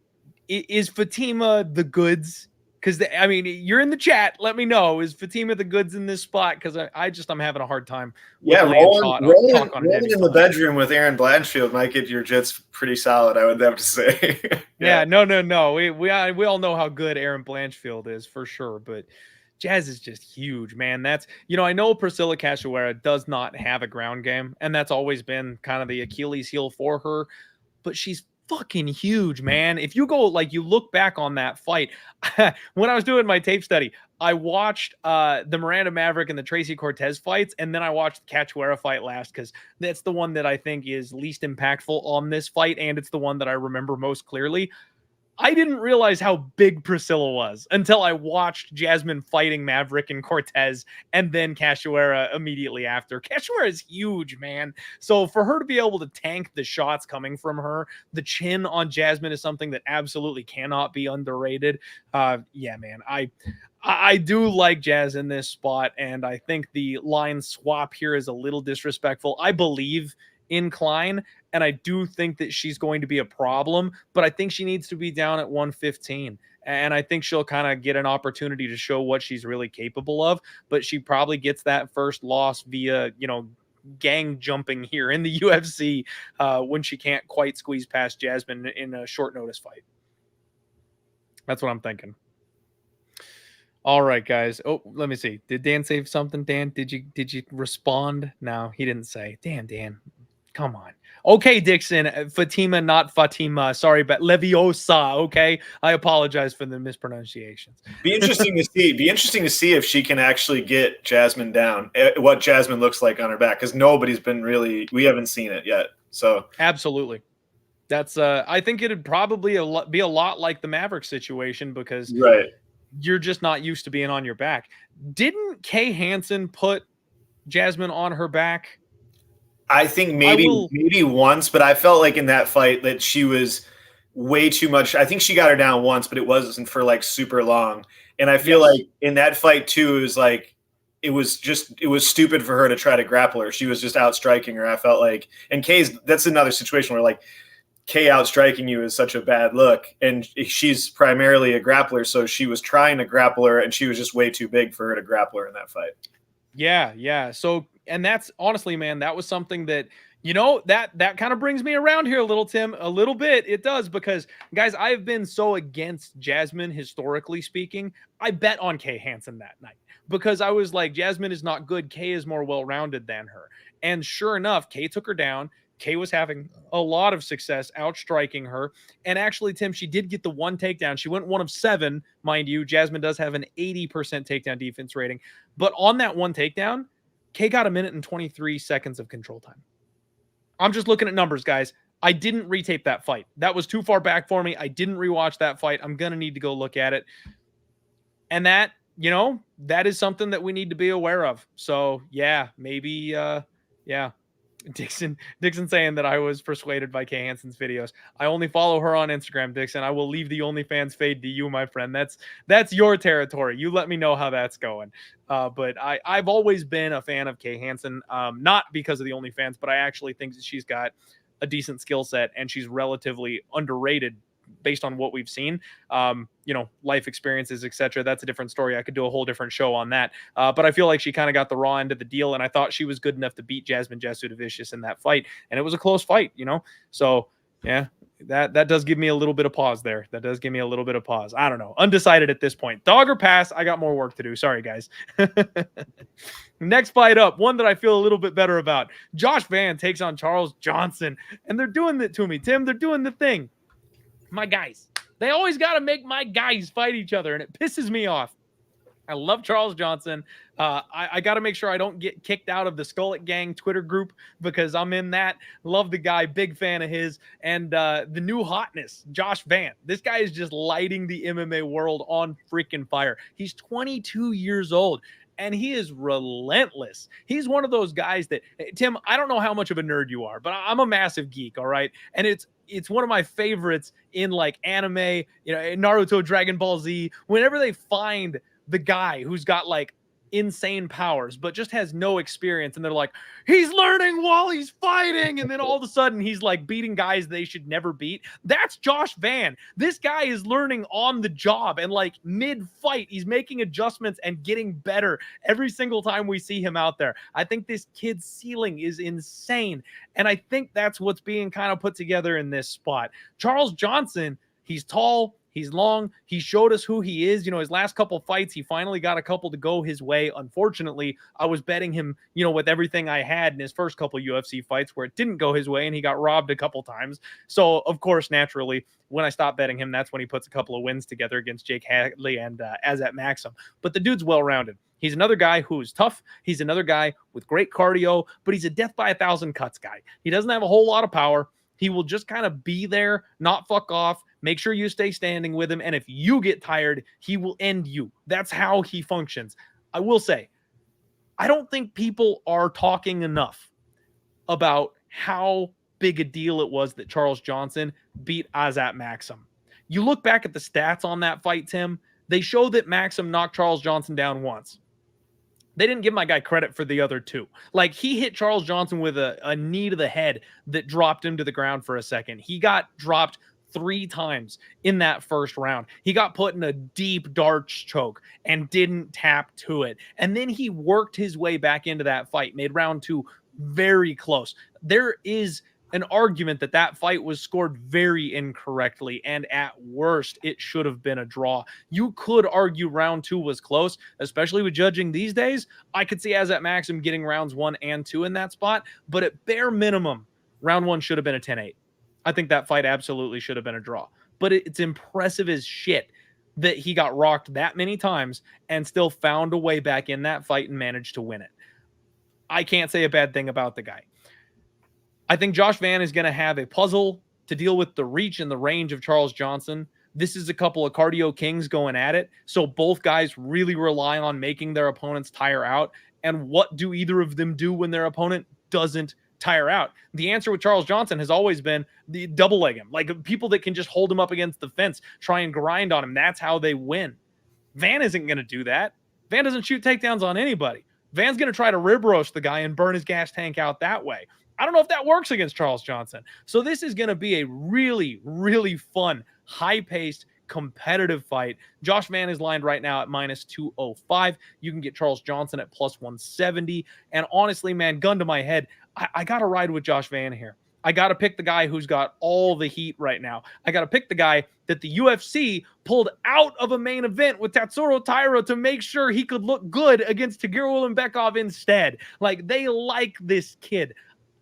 is Fatima the goods? Because, you're in the chat. Let me know. Is Fatima the goods in this spot? Because I'm having a hard time. Rolling in the bedroom with Aaron Blanchfield might get your jits pretty solid, I would have to say. No. We all know how good Aaron Blanchfield is, for sure. But Jazz is just huge, man. That's, I know Priscilla Cachoeira does not have a ground game, and that's always been kind of the Achilles heel for her. But she's fucking huge, man. If you go, you look back on that fight, when I was doing my tape study, I watched the Miranda Maverick and the Tracy Cortez fights, and then I watched the Cachoeira fight last, because that's the one that I think is least impactful on this fight, and it's the one that I remember most clearly. I didn't realize how big Priscilla was until I watched Jasmine fighting Maverick and Cortez, and then Cachoeira immediately after. Cachoeira is huge, man. So for her to be able to tank the shots coming from her, the chin on Jasmine is something that absolutely cannot be underrated. Yeah, man. I do like Jazz in this spot, and I think the line swap here is a little disrespectful. I believe in Kline, and I do think that she's going to be a problem, but I think she needs to be down at 115, and I think she'll kind of get an opportunity to show what she's really capable of, but she probably gets that first loss via, gang jumping here in the UFC when she can't quite squeeze past Jasmine in a short notice fight. That's what I'm thinking. All right, guys. Oh, let me see. Did Dan say something? Dan, did you respond? No, he didn't say. Damn, Dan. Come on. Okay, Dixon. Fatima, not Fatima. Sorry, but Leviosa. Okay, I apologize for the mispronunciations. Be interesting to see if she can actually get Jasmine down. What Jasmine looks like on her back, because we haven't seen it yet. So absolutely, that's. I think it'd probably be a lot like the Maverick situation, because you're just not used to being on your back. Didn't Kay Hansen put Jasmine on her back? I think maybe once, but I felt like in that fight that she was way too much. I think she got her down once, but it wasn't for super long. And I feel like in that fight too, it was stupid for her to try to grapple her. She was just outstriking her. I felt like, and that's another situation where Kay outstriking you is such a bad look, and she's primarily a grappler, so she was trying to grapple her, and she was just way too big for her to grapple her in that fight. Yeah. So, and that's honestly, man, that was something that, You know, that kind of brings me around here a little, Tim, a little bit. It does, because guys, I've been so against Jasmine historically speaking. I bet on Kay Hansen that night because I was like, Jasmine is not good. Kay is more well-rounded than her. And sure enough, Kay took her down. Kay was having a lot of success outstriking her. And actually, Tim, she did get the one takedown. She went 1 of 7, mind you. Jasmine does have an 80% takedown defense rating. But on that one takedown, Kay got 1 minute and 23 seconds of control time. I'm just looking at numbers, guys. I didn't retape that fight. That was too far back for me. I didn't rewatch that fight. I'm going to need to go look at it. And that, you know, that is something that we need to be aware of. So, yeah, maybe, yeah. Dixon saying that I was persuaded by Kay Hansen's videos. I only follow her on Instagram, Dixon. I will leave the OnlyFans fade to you, my friend. That's your territory. You let me know how that's going. But I've always been a fan of Kay Hansen, not because of the OnlyFans, but I actually think that she's got a decent skill set and she's relatively underrated based on what we've seen. You know, life experiences, etc. That's a different story. I could do a whole different show on that. But I feel like she kind of got the raw end of the deal, and I thought she was good enough to beat Jasmine Jasudavicius in that fight, and it was a close fight, you know. So yeah, that does give me a little bit of pause there. That does give me a little bit of pause. I don't know, undecided at this point. Dog or pass? I got more work to do. Sorry, guys. Next fight up, one that I feel a little bit better about. Josh Van takes on Charles Johnson, and they're doing it to me, Tim. They're doing the thing. My guys. They always got to make my guys fight each other, and it pisses me off. I love Charles Johnson. I got to make sure I don't get kicked out of the Skullet Gang Twitter group because I'm in that. Love the guy. Big fan of his. And the new hotness, Josh Van. This guy is just lighting the MMA world on freaking fire. He's 22 years old. And he is relentless. He's one of those guys that, Tim, I don't know how much of a nerd you are, but I'm a massive geek, all right? And it's one of my favorites in like anime, you know, Naruto, Dragon Ball Z. Whenever they find the guy who's got like insane powers, but just has no experience, and they're like, he's learning while he's fighting, and then all of a sudden he's like beating guys they should never beat. That's Josh Van. This guy is learning on the job, and like mid-fight, he's making adjustments and getting better every single time we see him out there. I think this kid's ceiling is insane, and I think that's what's being kind of put together in this spot. Charles Johnson, he's tall, he's long. He showed us who he is. You know, his last couple fights, he finally got a couple to go his way. Unfortunately, I was betting him, you know, with everything I had in his first couple UFC fights where it didn't go his way and he got robbed a couple times. So, of course, naturally, when I stopped betting him, that's when he puts a couple of wins together against Jake Hadley and Azat Maxim. But the dude's well-rounded. He's another guy who's tough. He's another guy with great cardio, but he's a death by 1,000 cuts guy. He doesn't have a whole lot of power. He will just kind of be there, not fuck off, make sure you stay standing with him, and if you get tired, he will end you. That's how he functions. I will say, I don't think people are talking enough about how big a deal it was that Charles Johnson beat Azat Maxim. You look back at the stats on that fight, Tim, they show that Maxim knocked Charles Johnson down once. They didn't give my guy credit for the other two. Like, he hit Charles Johnson with a knee to the head that dropped him to the ground for a second. He got dropped 3 times in that first round. He got put in a deep darts choke and didn't tap to it. And then he worked his way back into that fight, made round 2 very close. There is an argument that that fight was scored very incorrectly, and at worst, it should have been a draw. You could argue round 2 was close, especially with judging these days. I could see Azat Maxim getting rounds 1 and 2 in that spot, but at bare minimum, round 1 should have been a 10-8. I think that fight absolutely should have been a draw. But it's impressive as shit that he got rocked that many times and still found a way back in that fight and managed to win it. I can't say a bad thing about the guy. I think Josh Van is going to have a puzzle to deal with the reach and the range of Charles Johnson. This is a couple of cardio kings going at it. So both guys really rely on making their opponents tire out. And what do either of them do when their opponent doesn't tire out? The answer with Charles Johnson has always been the double leg him. Like, people that can just hold him up against the fence, try and grind on him. That's how they win. Van isn't going to do that. Van doesn't shoot takedowns on anybody. Van's going to try to rib roast the guy and burn his gas tank out that way. I don't know if that works against Charles Johnson. So this is going to be a really, really fun, high-paced, competitive fight. Josh Van is lined right now at -205. You can get Charles Johnson at +170. And honestly, man, gun to my head, I got to ride with Josh Van here. I got to pick the guy who's got all the heat right now. I got to pick the guy that the UFC pulled out of a main event with Tatsuro Taira to make sure he could look good against Tagir Ulanbekov instead. Like, they like this kid.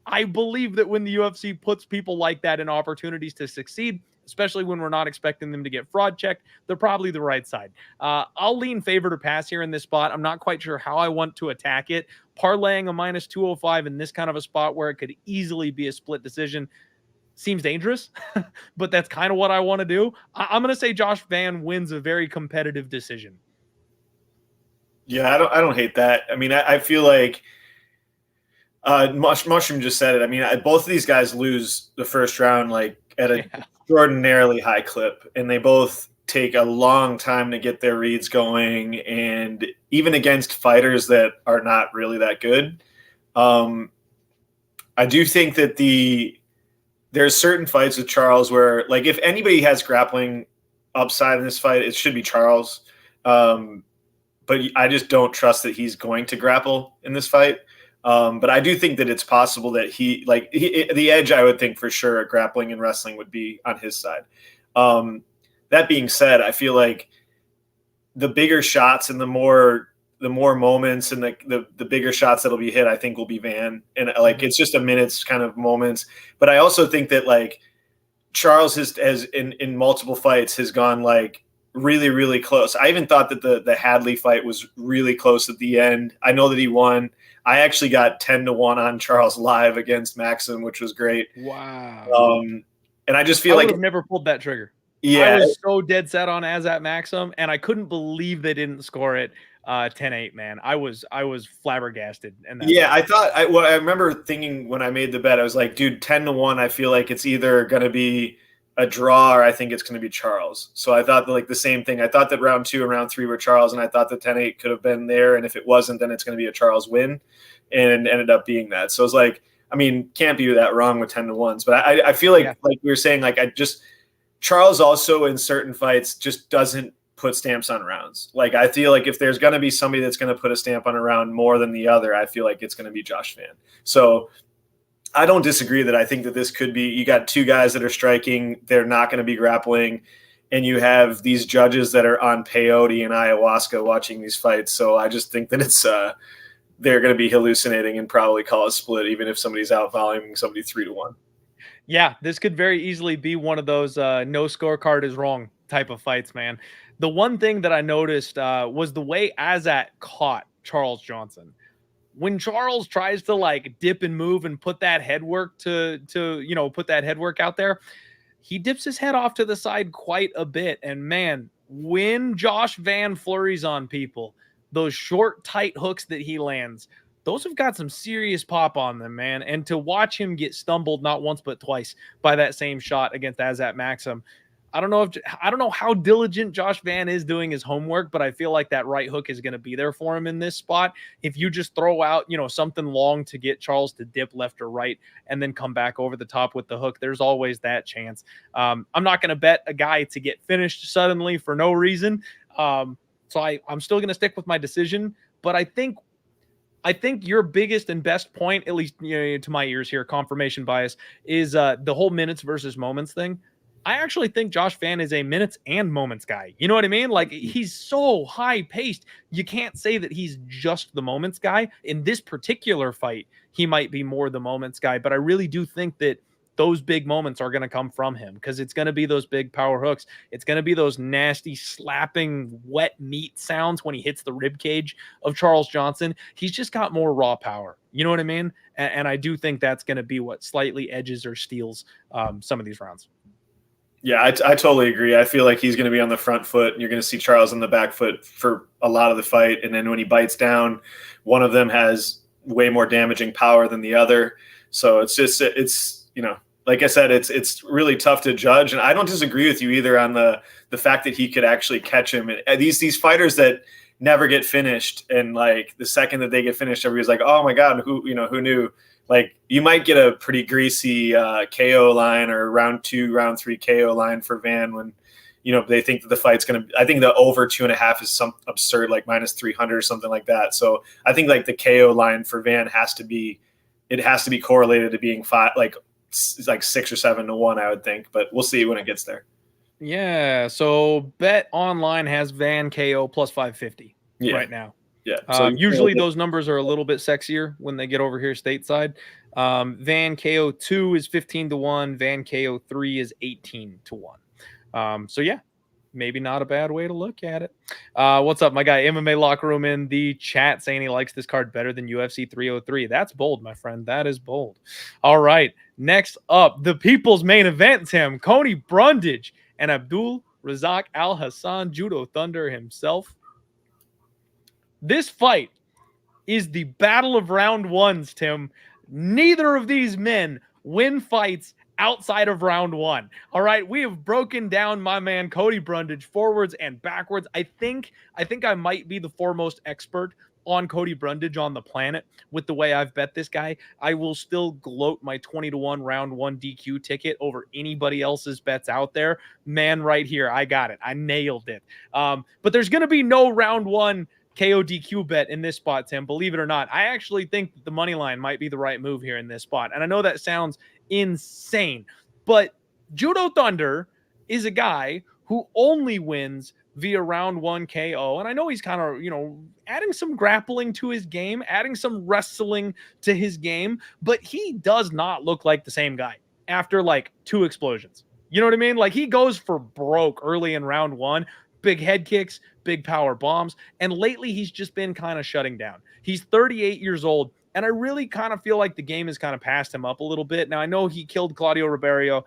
I believe that when the UFC puts people like that in opportunities to succeed, especially when we're not expecting them to get fraud checked, they're probably the right side. I'll lean favor to pass here in this spot. I'm not quite sure how I want to attack it. Parlaying a -205 in this kind of a spot where it could easily be a split decision seems dangerous, but that's kind of what I want to do. I'm going to say Josh Van wins a very competitive decision. Yeah, I don't hate that. I mean, I feel like Mushroom just said it. I mean, both of these guys lose the first round like at an extraordinarily high clip, and they both take a long time to get their reads going, and even against fighters that are not really that good. I do think that there's certain fights with Charles where, like, if anybody has grappling upside in this fight, it should be Charles. But I just don't trust that he's going to grapple in this fight. But I do think that it's possible that the edge, I would think for sure at grappling and wrestling would be on his side. That being said, I feel like the bigger shots and the more moments and the bigger shots that'll be hit, I think will be Van. And like, it's just a minute's kind of moments. But I also think that like Charles has in multiple fights has gone like really, really close. I even thought that the Hadley fight was really close at the end. I know that he won. I actually got 10-1 on Charles live against Maxim, which was great. Wow. And I just feel like I've never pulled that trigger. Yeah, I was so dead set on Azat Maxim, and I couldn't believe they didn't score it 10-8. Man, I was flabbergasted. And I remember thinking when I made the bet, I was like, dude, 10-1. I feel like it's either going to be a draw or I think it's going to be Charles. So I thought like the same thing. I thought that round 2 and round 3 were Charles, and I thought that 10-8 could have been there. And if it wasn't, then it's going to be a Charles win, and ended up being that. So it's like, I mean, can't be that wrong with 10-1s. But I feel like like we were saying, like Charles also in certain fights just doesn't put stamps on rounds. Like I feel like if there's going to be somebody that's going to put a stamp on a round more than the other, I feel like it's going to be Josh Van. So I don't disagree that I think that this could be, you got two guys that are striking, they're not going to be grappling, and you have these judges that are on peyote and ayahuasca watching these fights. So I just think that it's they're going to be hallucinating and probably call a split, even if somebody's out voluming somebody 3-1. Yeah, this could very easily be one of those no scorecard is wrong type of fights, man. The one thing that I noticed was the way Azat caught Charles Johnson. When Charles tries to like dip and move and put that head work put that head work out there, he dips his head off to the side quite a bit. And man, when Josh Van flurries on people, those short, tight hooks that he lands, those have got some serious pop on them, man. And to watch him get stumbled not once but twice by that same shot against Azat Maxim, I don't know how diligent Josh Van is doing his homework, but I feel like that right hook is going to be there for him in this spot. If you just throw out, something long to get Charles to dip left or right and then come back over the top with the hook, there's always that chance. I'm not going to bet a guy to get finished suddenly for no reason. So I'm still going to stick with my decision, but I think your biggest and best point, at least to my ears here, confirmation bias, is the whole minutes versus moments thing. I actually think Josh Van is a minutes and moments guy. You know what I mean? Like, he's so high paced. You can't say that he's just the moments guy. In this particular fight, he might be more the moments guy, but I really do think that those big moments are going to come from him because it's going to be those big power hooks. It's going to be those nasty slapping wet meat sounds when he hits the rib cage of Charles Johnson. He's just got more raw power. You know what I mean? And I do think that's going to be what slightly edges or steals some of these rounds. Yeah, I totally agree. I feel like he's going to be on the front foot, and you're going to see Charles on the back foot for a lot of the fight. And then when he bites down, one of them has way more damaging power than the other. So it's like I said, it's really tough to judge. And I don't disagree with you either on the fact that he could actually catch him. And these fighters that never get finished, and like the second that they get finished, everybody's like, oh my God, who knew? Like, you might get a pretty greasy KO line or round 2, round 3 KO line for Van when, they think that the fight's going to, I think the over 2.5 is some absurd, like -300 or something like that. So I think like the KO line for Van has to be correlated to being like 6 or 7 to 1, I would think, but we'll see when it gets there. Yeah. So Bet Online has Van KO plus 550 right now. Yeah. So usually those numbers are a little bit sexier when they get over here stateside. Van KO 2 is 15 to 1. Van KO 3 is 18 to 1. So yeah, maybe not a bad way to look at it. What's up, my guy? MMA Locker Room in the chat saying he likes this card better than UFC 303. That's bold, my friend. That is bold. All right. Next up, the people's main event, Tim. Cody Brundage and Abdul Razak Alhassan, Judo Thunder himself. This fight is the battle of round ones, Tim. Neither of these men win fights outside of round one. All right, we have broken down my man Cody Brundage forwards and backwards. I think I might be the foremost expert on Cody Brundage on the planet with the way I've bet this guy. I will still gloat my 20 to 1 round 1 DQ ticket over anybody else's bets out there. Man, right here, I got it. I nailed it. But there's going to be no round 1 KO DQ bet in this spot, Tim. Believe it or not, I actually think that the money line might be the right move here in this spot. And I know that sounds insane, but Judo Thunder is a guy who only wins via round 1 KO. And I know he's kind of, adding some grappling to his game, adding some wrestling to his game, but he does not look like the same guy after like 2 explosions. You know what I mean? Like he goes for broke early in round 1. Big head kicks, big power bombs. And lately he's just been kind of shutting down. He's 38 years old. And I really kind of feel like the game has kind of passed him up a little bit. Now, I know he killed Claudio Ribeiro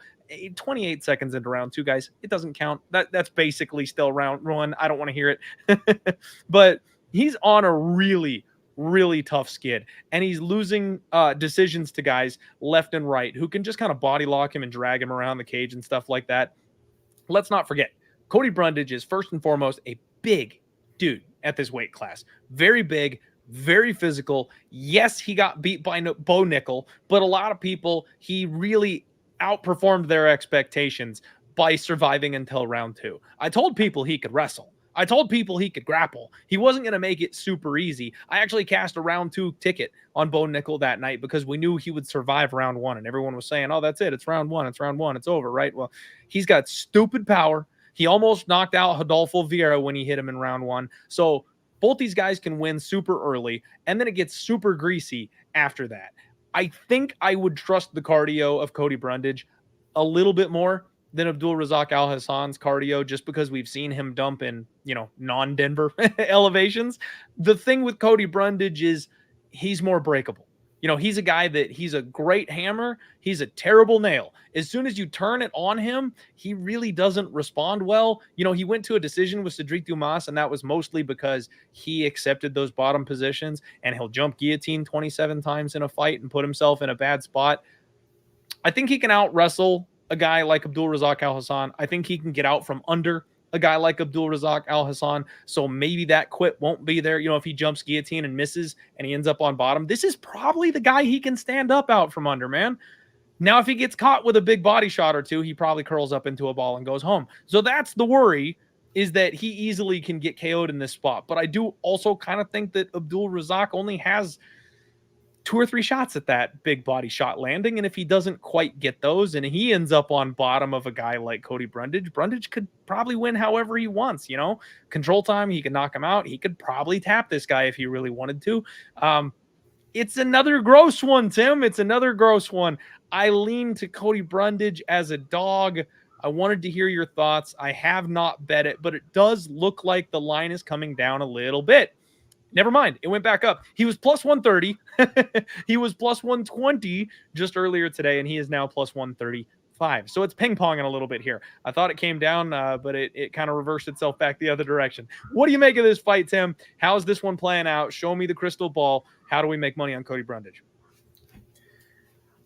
28 seconds into round 2, guys. It doesn't count. That's basically still round 1. I don't want to hear it. But he's on a really, really tough skid. And he's losing decisions to guys left and right who can just kind of body lock him and drag him around the cage and stuff like that. Let's not forget, Cody Brundage is first and foremost a big dude at this weight class. Very big, very physical. Yes, he got beat by Bo Nickel, but a lot of people, he really outperformed their expectations by surviving until round 2. I told people he could wrestle. I told people he could grapple. He wasn't going to make it super easy. I actually cast a round 2 ticket on Bo Nickel that night because we knew he would survive round 1. And everyone was saying, oh, that's it. It's round 1. It's round 1. It's over, right? Well, he's got stupid power. He almost knocked out Rodolfo Vieira when he hit him in round 1. So both these guys can win super early, and then it gets super greasy after that. I think I would trust the cardio of Cody Brundage a little bit more than Abdul Razak Alhassan's cardio, just because we've seen him dump in, non-Denver elevations. The thing with Cody Brundage is he's more breakable. He's a guy that he's a great hammer. He's a terrible nail. As soon as you turn it on him, he really doesn't respond well. He went to a decision with Cedric Dumas, and that was mostly because he accepted those bottom positions, and he'll jump guillotine 27 times in a fight and put himself in a bad spot. I think he can out-wrestle a guy like Abdul Razak Alhassan. I think he can get out from under a guy like Abdul Razak Alhassan. So maybe that quit won't be there. If he jumps guillotine and misses and he ends up on bottom, this is probably the guy he can stand up out from under, man. Now, if he gets caught with a big body shot or two, he probably curls up into a ball and goes home. So that's the worry, is that he easily can get KO'd in this spot. But I do also kind of think that Abdul Razak only has 2 or 3 shots at that big body shot landing. And if he doesn't quite get those and he ends up on bottom of a guy like Cody Brundage, Brundage could probably win however he wants, control time. He could knock him out. He could probably tap this guy if he really wanted to. It's another gross one, Tim. It's another gross one. I lean to Cody Brundage as a dog. I wanted to hear your thoughts. I have not bet it, but it does look like the line is coming down a little bit. Never mind. It went back up. He was plus 130. He was plus 120 just earlier today, and he is now plus 135. So it's ping-ponging a little bit here. I thought it came down, but it kind of reversed itself back the other direction. What do you make of this fight, Tim? How's this one playing out? Show me the crystal ball. How do we make money on Cody Brundage?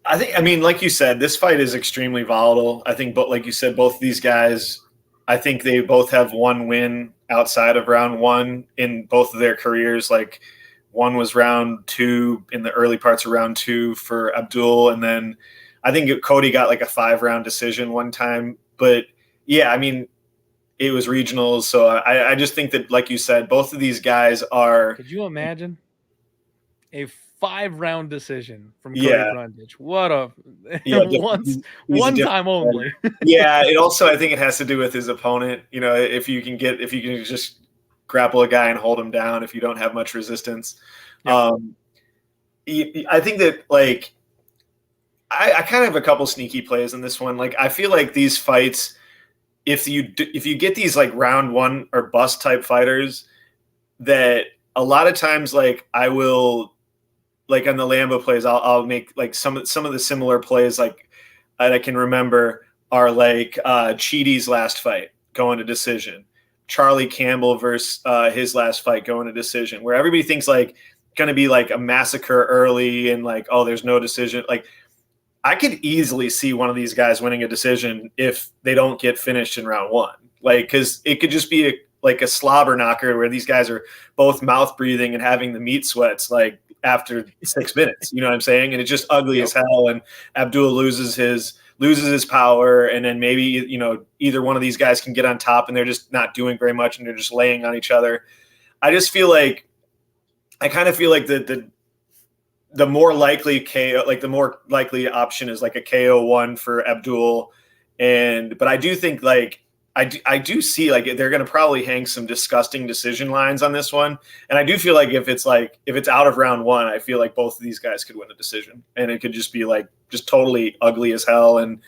I mean, like you said, this fight is extremely volatile. I think, but like you said, both of these guys, I think they both have one win outside of round 1 in both of their careers. Like one was round 2 in the early parts of round 2 for Abdul. And then I think Cody got like a 5-round decision one time. But yeah, I mean, it was regionals. So I just think that, like you said, both of these guys are. Could you imagine a 5-round decision from Cody Yeah. Brundage? What a he's one time only. Yeah, it also, I think it has to do with his opponent. You know, if you can just grapple a guy and hold him down if you don't have much resistance. Yep. I think that, like, I kind of have a couple sneaky plays in this one. Like, I feel like these fights, if you get these like round one or bust type fighters, that a lot of times, like, I will, like on the Lambo plays, I'll make like some of the similar plays like that I can remember are like Cheaty's last fight going to decision, Charlie Campbell versus his last fight going to decision, where everybody thinks like going to be like a massacre early and like, oh, there's no decision. Like, I could easily see one of these guys winning a decision if they don't get finished in round one. Like, because it could just be like a slobber knocker where these guys are both mouth breathing and having the meat sweats like after 6 minutes. You know what I'm saying? And it's just ugly as hell. And Abdul loses his power, and then maybe, you know, either one of these guys can get on top and they're just not doing very much and they're just laying on each other. I kind of feel like the more likely KO, like the more likely option is like a KO one for Abdul. But I do think like, I do see like they're going to probably hang some disgusting decision lines on this one. And I do feel like if it's out of round one, I feel like both of these guys could win a decision, and it could just be like just totally ugly as hell and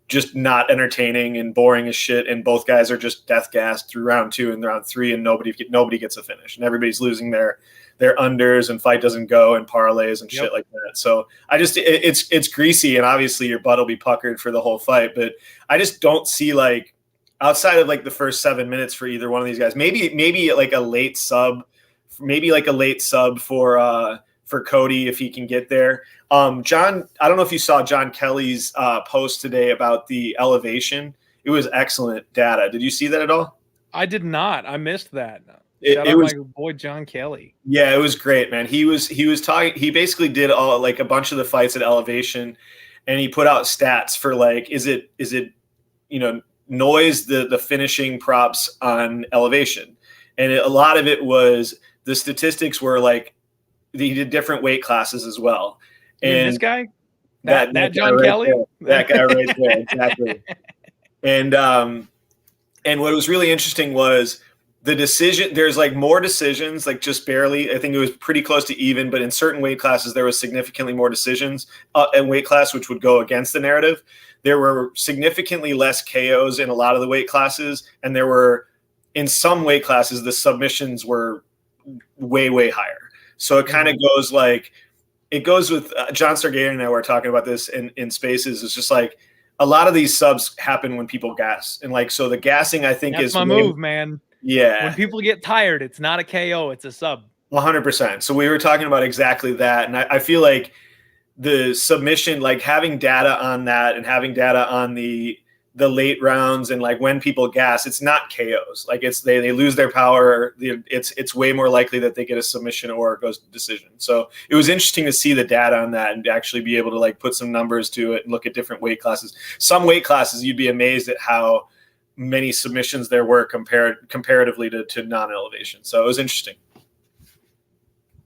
just not entertaining and boring as shit. And both guys are just death gassed through round two and round three, and nobody gets a finish, and everybody's losing their unders and fight doesn't go and parlays and shit like that. So it's greasy, and obviously your butt will be puckered for the whole fight. But I just don't see, like, outside of like the first 7 minutes for either one of these guys, maybe like a late sub for Cody if he can get there. John, I don't know if you saw John Kelly's post today about the elevation. It was excellent data. Did you see that at all? I did not. I missed that. It was my boy John Kelly. Yeah, it was great, man. He was talking. He basically did all like a bunch of the fights at elevation, and he put out stats for like, is it you know, noise the finishing props on elevation, and a lot of it was the statistics were like he did different weight classes as well. And this guy, that John right Kelly, that guy right there, exactly. And what was really interesting was the decision. There's like more decisions, like just barely. I think it was pretty close to even, but in certain weight classes there was significantly more decisions in weight class, which would go against the narrative. There were significantly less KOs in a lot of the weight classes, and there were, in some weight classes, the submissions were way, way higher. So it kind of goes with John Sergey and I were talking about this in Spaces. It's just like a lot of these subs happen when people gas, and like, so the gassing I think that's is my move, man. Yeah. When people get tired, it's not a KO, it's a sub. 100%. So we were talking about exactly that. And I feel like the submission, like having data on that and having data on the late rounds and like when people gas, it's not KOs. Like it's they lose their power. It's way more likely that they get a submission or it goes to decision. So it was interesting to see the data on that and actually be able to like put some numbers to it and look at different weight classes. Some weight classes, you'd be amazed at how many submissions there were comparatively to non-elevation. So it was interesting.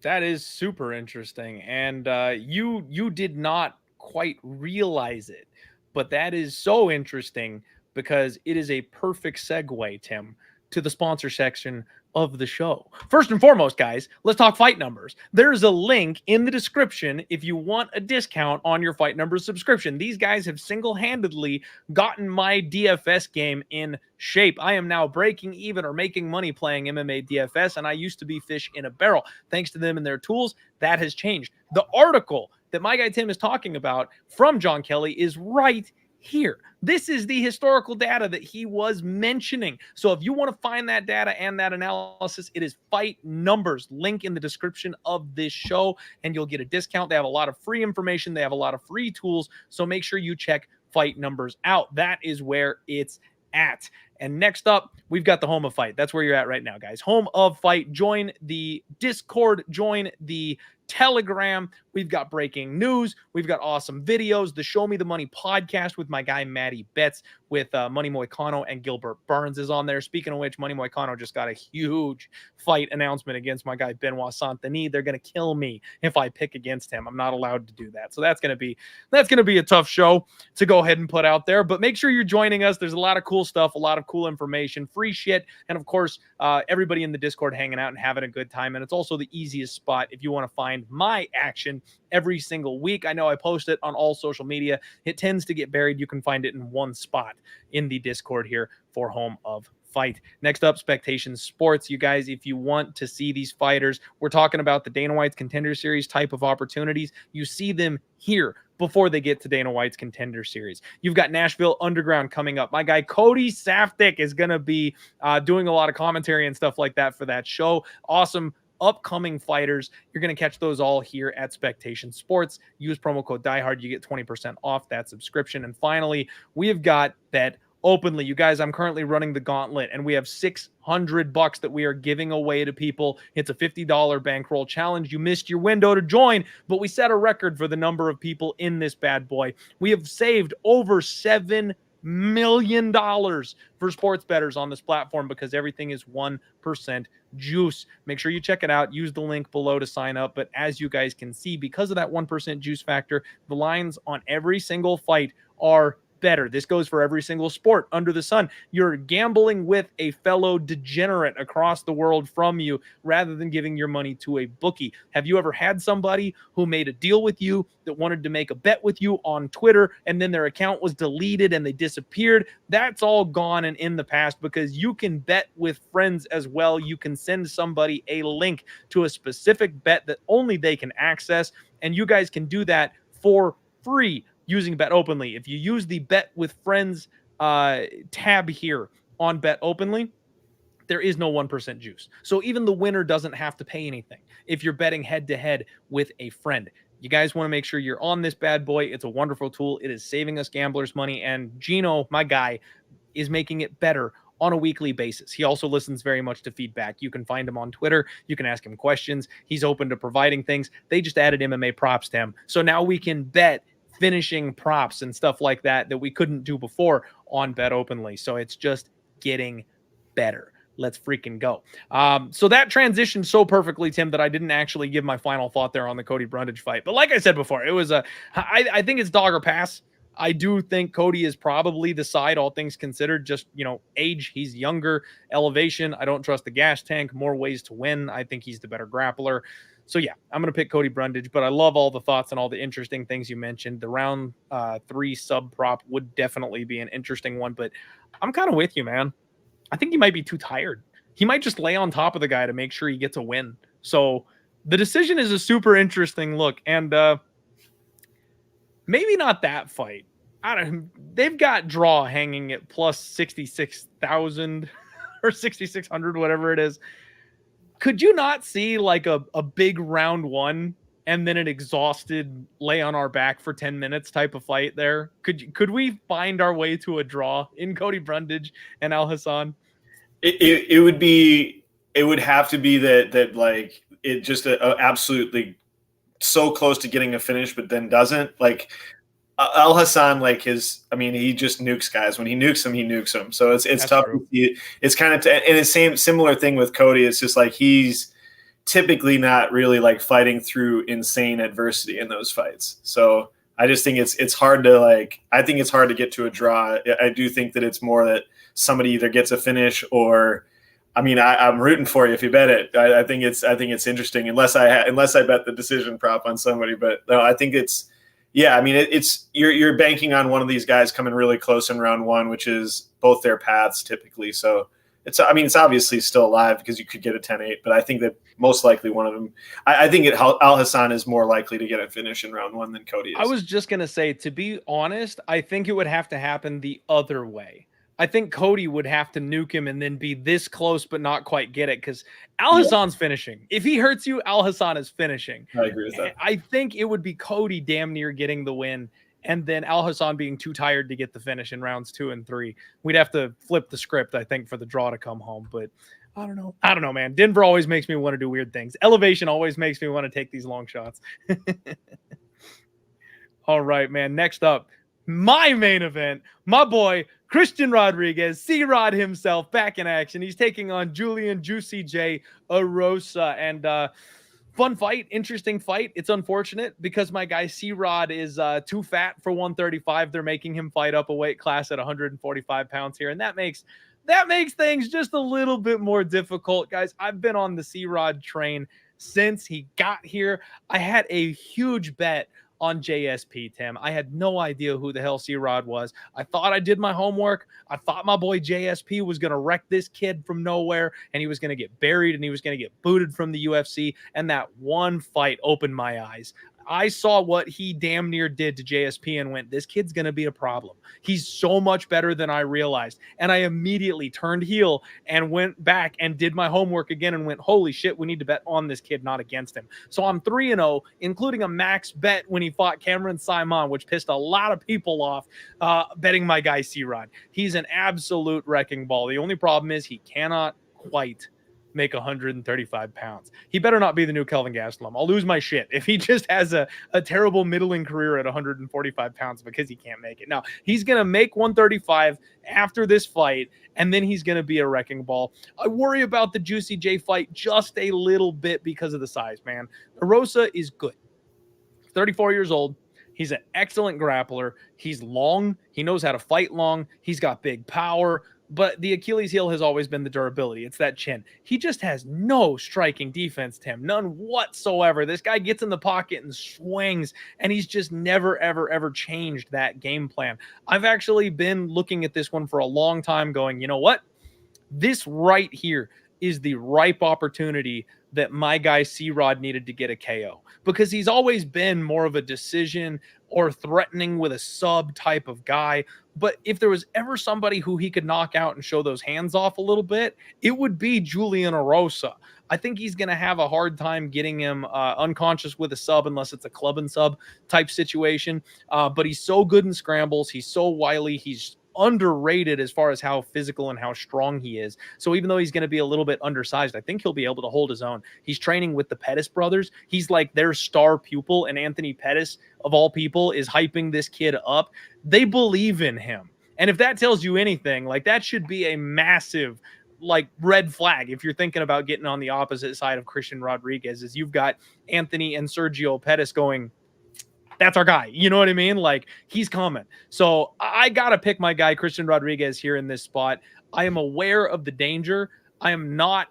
That is super interesting. And you did not quite realize it, but that is so interesting because it is a perfect segue, Tim, to the sponsor section of the show. First and foremost, guys, let's talk fight numbers. There's a link in the description if you want a discount on your fight numbers subscription. These guys have single-handedly gotten my DFS game in shape. I am now breaking even or making money playing MMA DFS, and I used to be fish in a barrel. Thanks to them and their tools, that has changed. The article that my guy Tim is talking about from John Kelly is right here. This is the historical data that he was mentioning. So if you want to find that data and that analysis, it is Fight Numbers. Link in the description of this show, and you'll get a discount. They have a lot of free information. They have a lot of free tools. So make sure you check Fight Numbers out. That is where it's at. And next up, we've got the Home of Fight. That's where you're at right now, guys. Home of Fight. Join the Discord. Join the Telegram. We've got breaking news. We've got awesome videos. The Show Me the Money podcast with my guy, Matty Betts. with Money Moicano and Gilbert Burns is on there. Speaking of which, Money Moicano just got a huge fight announcement against my guy Benoit Saint-Denis. They're going to kill me if I pick against him. I'm not allowed to do that. So that's going to be a tough show to go ahead and put out there. But make sure you're joining us. There's a lot of cool stuff, a lot of cool information, free shit, and of course, everybody in the Discord hanging out and having a good time. And it's also the easiest spot if you want to find my action every single week. I know I post it on all social media. It tends to get buried. You can find it in one spot in the Discord here for Home of Fight. Next up, Spectation Sports. You guys, if you want to see these fighters, we're talking about the Dana White's Contender Series type of opportunities. You see them here before they get to Dana White's Contender Series. You've got Nashville Underground coming up. My guy Cody Saftik is going to be doing a lot of commentary and stuff like that for that show. Awesome upcoming fighters. You're going to catch those all here at Spectation Sports. Use promo code DIEHARD. You get 20% off that subscription. And finally, we have got Bet Openly. You guys, I'm currently running the gauntlet, and we have $600 that we are giving away to people. It's a $50 bankroll challenge. You missed your window to join, but we set a record for the number of people in this bad boy. We have saved over $7 million for sports bettors on this platform because everything is 1% juice. Make sure you check it out. Use the link below to sign up. But as you guys can see, because of that 1% juice factor, the lines on every single fight are better. This goes for every single sport under the sun. You're gambling with a fellow degenerate across the world from you rather than giving your money to a bookie. Have you ever had somebody who made a deal with you that wanted to make a bet with you on Twitter and then their account was deleted and they disappeared? That's all gone and in the past because you can bet with friends as well. You can send somebody a link to a specific bet that only they can access, and you guys can do that for free using Bet Openly. If you use the Bet with Friends tab here on Bet Openly, there is no 1% juice. So even the winner doesn't have to pay anything if you're betting head-to-head with a friend. You guys want to make sure you're on this bad boy. It's a wonderful tool. It is saving us gamblers money. And Gino, my guy, is making it better on a weekly basis. He also listens very much to feedback. You can find him on Twitter. You can ask him questions. He's open to providing things. They just added MMA props to him. So now we can bet finishing props and stuff like that we couldn't do before on Bet Openly. So it's just getting better. Let's freaking go. So that transitioned so perfectly, Tim, that I didn't actually give my final thought there on the Cody Brundage fight. But like I said before, it was I think it's dog or pass. I do think Cody is probably the side, all things considered. Just, age, he's younger. Elevation, I don't trust the gas tank. More ways to win. I think he's the better grappler. So, yeah, I'm going to pick Cody Brundage, but I love all the thoughts and all the interesting things you mentioned. The round 3 sub prop would definitely be an interesting one, but I'm kind of with you, man. I think he might be too tired. He might just lay on top of the guy to make sure he gets a win. So the decision is a super interesting look, and maybe not that fight. They've got draw hanging at plus 66,000 or 6,600, whatever it is. Could you not see like a big round 1 and then an exhausted lay on our back for 10 minutes type of fight there? Could we find our way to a draw in Cody Brundage and Alhassan? It would have to be that like it just absolutely so close to getting a finish, but then doesn't. Like Alhassan, like he just nukes guys. When he nukes them, So it's tough. It's kind of, and it's similar thing with Cody. It's just like he's typically not really like fighting through insane adversity in those fights. So I just think it's hard to I think it's hard to get to a draw. I do think that it's more that somebody either gets a finish or, I'm rooting for you if you bet it. I think it's interesting unless I bet the decision prop on somebody. But no, I think it's. Yeah, it's you're banking on one of these guys coming really close in round 1, which is both their paths typically. So it's obviously still alive because you could get a 10-8, but I think that most likely one of them. I think Alhassan is more likely to get a finish in round 1 than Cody is. I was just gonna say, to be honest, I think it would have to happen the other way. I think Cody would have to nuke him and then be this close but not quite get it, because Alhassan's finishing. If he hurts you, Alhassan is finishing. I agree with that. I think it would be Cody damn near getting the win and then Alhassan being too tired to get the finish in rounds 2 and 3. We'd have to flip the script, I think, for the draw to come home. But I don't know, man. Denver always makes me want to do weird things. Elevation always makes me want to take these long shots. All right, man. Next up, my main event, my boy Christian Rodriguez, C-Rod himself, back in action. He's taking on Julian Juicy J Erosa. And fun fight, interesting fight. It's unfortunate because my guy C-Rod is too fat for 135. They're making him fight up a weight class at 145 pounds here. And that makes things just a little bit more difficult. Guys, I've been on the C-Rod train since he got here. I had a huge bet on JSP, Tim. I had no idea who the hell C-Rod was. I thought I did my homework. I thought my boy JSP was going to wreck this kid from nowhere, and he was going to get buried, and he was going to get booted from the UFC, and that one fight opened my eyes. I saw what he damn near did to JSP and went, this kid's going to be a problem. He's so much better than I realized. And I immediately turned heel and went back and did my homework again and went, holy shit, we need to bet on this kid, not against him. So I'm 3-0, including a max bet when he fought Cameron Simon, which pissed a lot of people off, betting my guy C-Rod. He's an absolute wrecking ball. The only problem is he cannot quite make 135 pounds. He better not be the new Kelvin Gastelum. I'll lose my shit if he just has a terrible middling career at 145 pounds because he can't make it. Now, he's going to make 135 after this fight, and then he's going to be a wrecking ball. I worry about the Juicy J fight just a little bit because of the size, man. Erosa is good. 34 years old. He's an excellent grappler. He's long. He knows how to fight long. He's got big power. But the Achilles heel has always been the durability. It's that chin. He just has no striking defense, Tim. None whatsoever. This guy gets in the pocket and swings, and he's just never, ever, ever changed that game plan. I've actually been looking at this one for a long time going, you know what? This right here is the ripe opportunity that my guy C-Rod needed to get a KO, because he's always been more of a decision or threatening with a sub type of guy. But if there was ever somebody who he could knock out and show those hands off a little bit, it would be Julian Erosa. I think he's going to have a hard time getting him unconscious with a sub unless it's a club and sub type situation. But he's so good in scrambles. He's so wily. He's underrated as far as how physical and how strong he is. So even though he's going to be a little bit undersized, I think he'll be able to hold his own. He's training with the Pettis brothers. He's like their star pupil, and Anthony Pettis, of all people, is hyping this kid up. They believe in him. And if that tells you anything, like that should be a massive like red flag if you're thinking about getting on the opposite side of Christian Rodriguez, is you've got Anthony and Sergio Pettis going, that's our guy. You know what I mean? Like, he's coming. So I got to pick my guy, Christian Rodriguez, here in this spot. I am aware of the danger. I am not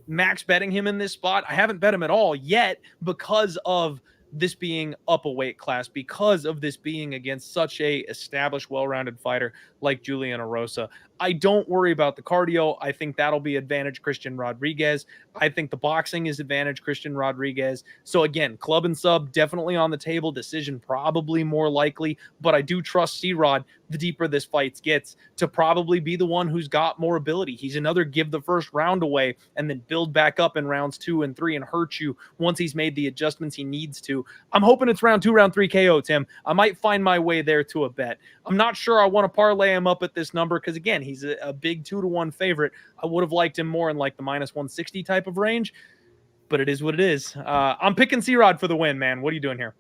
max betting him in this spot. I haven't bet him at all yet because of this being up a weight class, because of this being against such a established, well-rounded fighter like Julian Erosa. I don't worry about the cardio. I think that'll be advantage Christian Rodriguez. I think the boxing is advantage Christian Rodriguez. So again, club and sub definitely on the table. Decision probably more likely, but I do trust C-Rod, the deeper this fight gets, to probably be the one who's got more ability. He's another give the first round away and then build back up in rounds 2 and 3 and hurt you once he's made the adjustments he needs to. I'm hoping it's round 2, round 3 KO, Tim. I might find my way there to a bet. I'm not sure I want to parlay him up at this number because, again, he's a big 2-1 favorite. I would have liked him more in like the minus 160 type of range, but it is what it is. I'm picking C-Rod for the win, man. What are you doing here?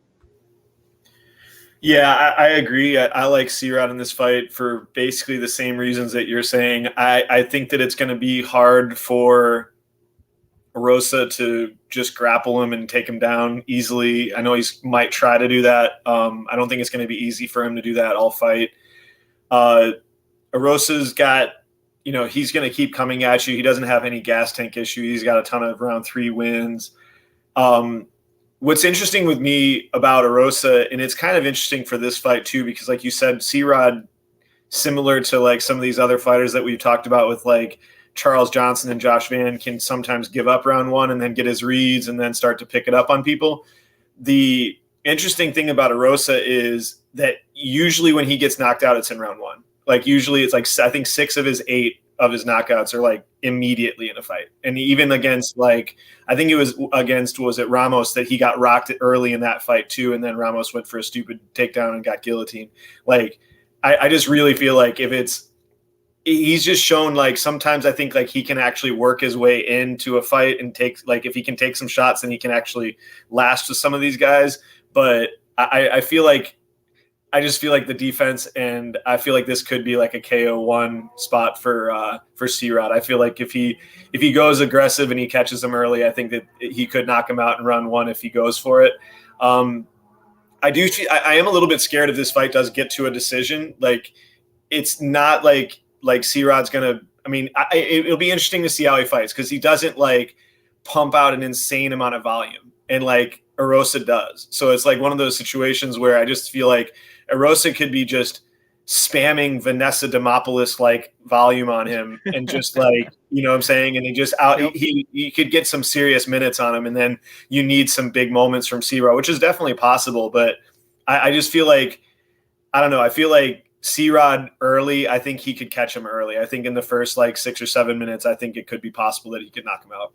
Yeah, I agree. I like C-Rod in this fight for basically the same reasons that you're saying. I think that it's going to be hard for Erosa to just grapple him and take him down easily. I know he might try to do that. I don't think it's going to be easy for him to do that all fight. Erosa's got, he's going to keep coming at you. He doesn't have any gas tank issue. He's got a ton of round 3 wins. What's interesting with me about Erosa, and it's kind of interesting for this fight too, because like you said, C-Rod, similar to like some of these other fighters that we've talked about with like Charles Johnson and Josh Van, can sometimes give up round 1 and then get his reads and then start to pick it up on people. The interesting thing about Erosa is that usually when he gets knocked out, it's in round 1. Like usually it's like, I think 6 of his 8 of his knockouts are like immediately in a fight. And even against like, I think it was against, was it Ramos, that he got rocked early in that fight too. And then Ramos went for a stupid takedown and got guillotined. Like, I just really feel like he's just shown like sometimes I think like he can actually work his way into a fight and take, like if he can take some shots, then he can actually last with some of these guys. But I feel like I just feel like the defense, and I feel like this could be like a KO1 spot for C-Rod. I feel like if he goes aggressive and he catches him early, I think that he could knock him out in round 1 if he goes for it. I am a little bit scared if this fight does get to a decision. Like, it's not like C-Rod's gonna. I mean, it'll be interesting to see how he fights, because he doesn't like pump out an insane amount of volume, and like Erosa does. So it's like one of those situations where I just feel like Erosa could be just spamming Vanessa Demopoulos like volume on him, and just like, you know what I'm saying? And he just out, he could get some serious minutes on him, and then you need some big moments from C-Rod, which is definitely possible. But I just feel like, I don't know. I feel like C-Rod early, I think he could catch him early. I think in the first like 6 or 7 minutes, I think it could be possible that he could knock him out.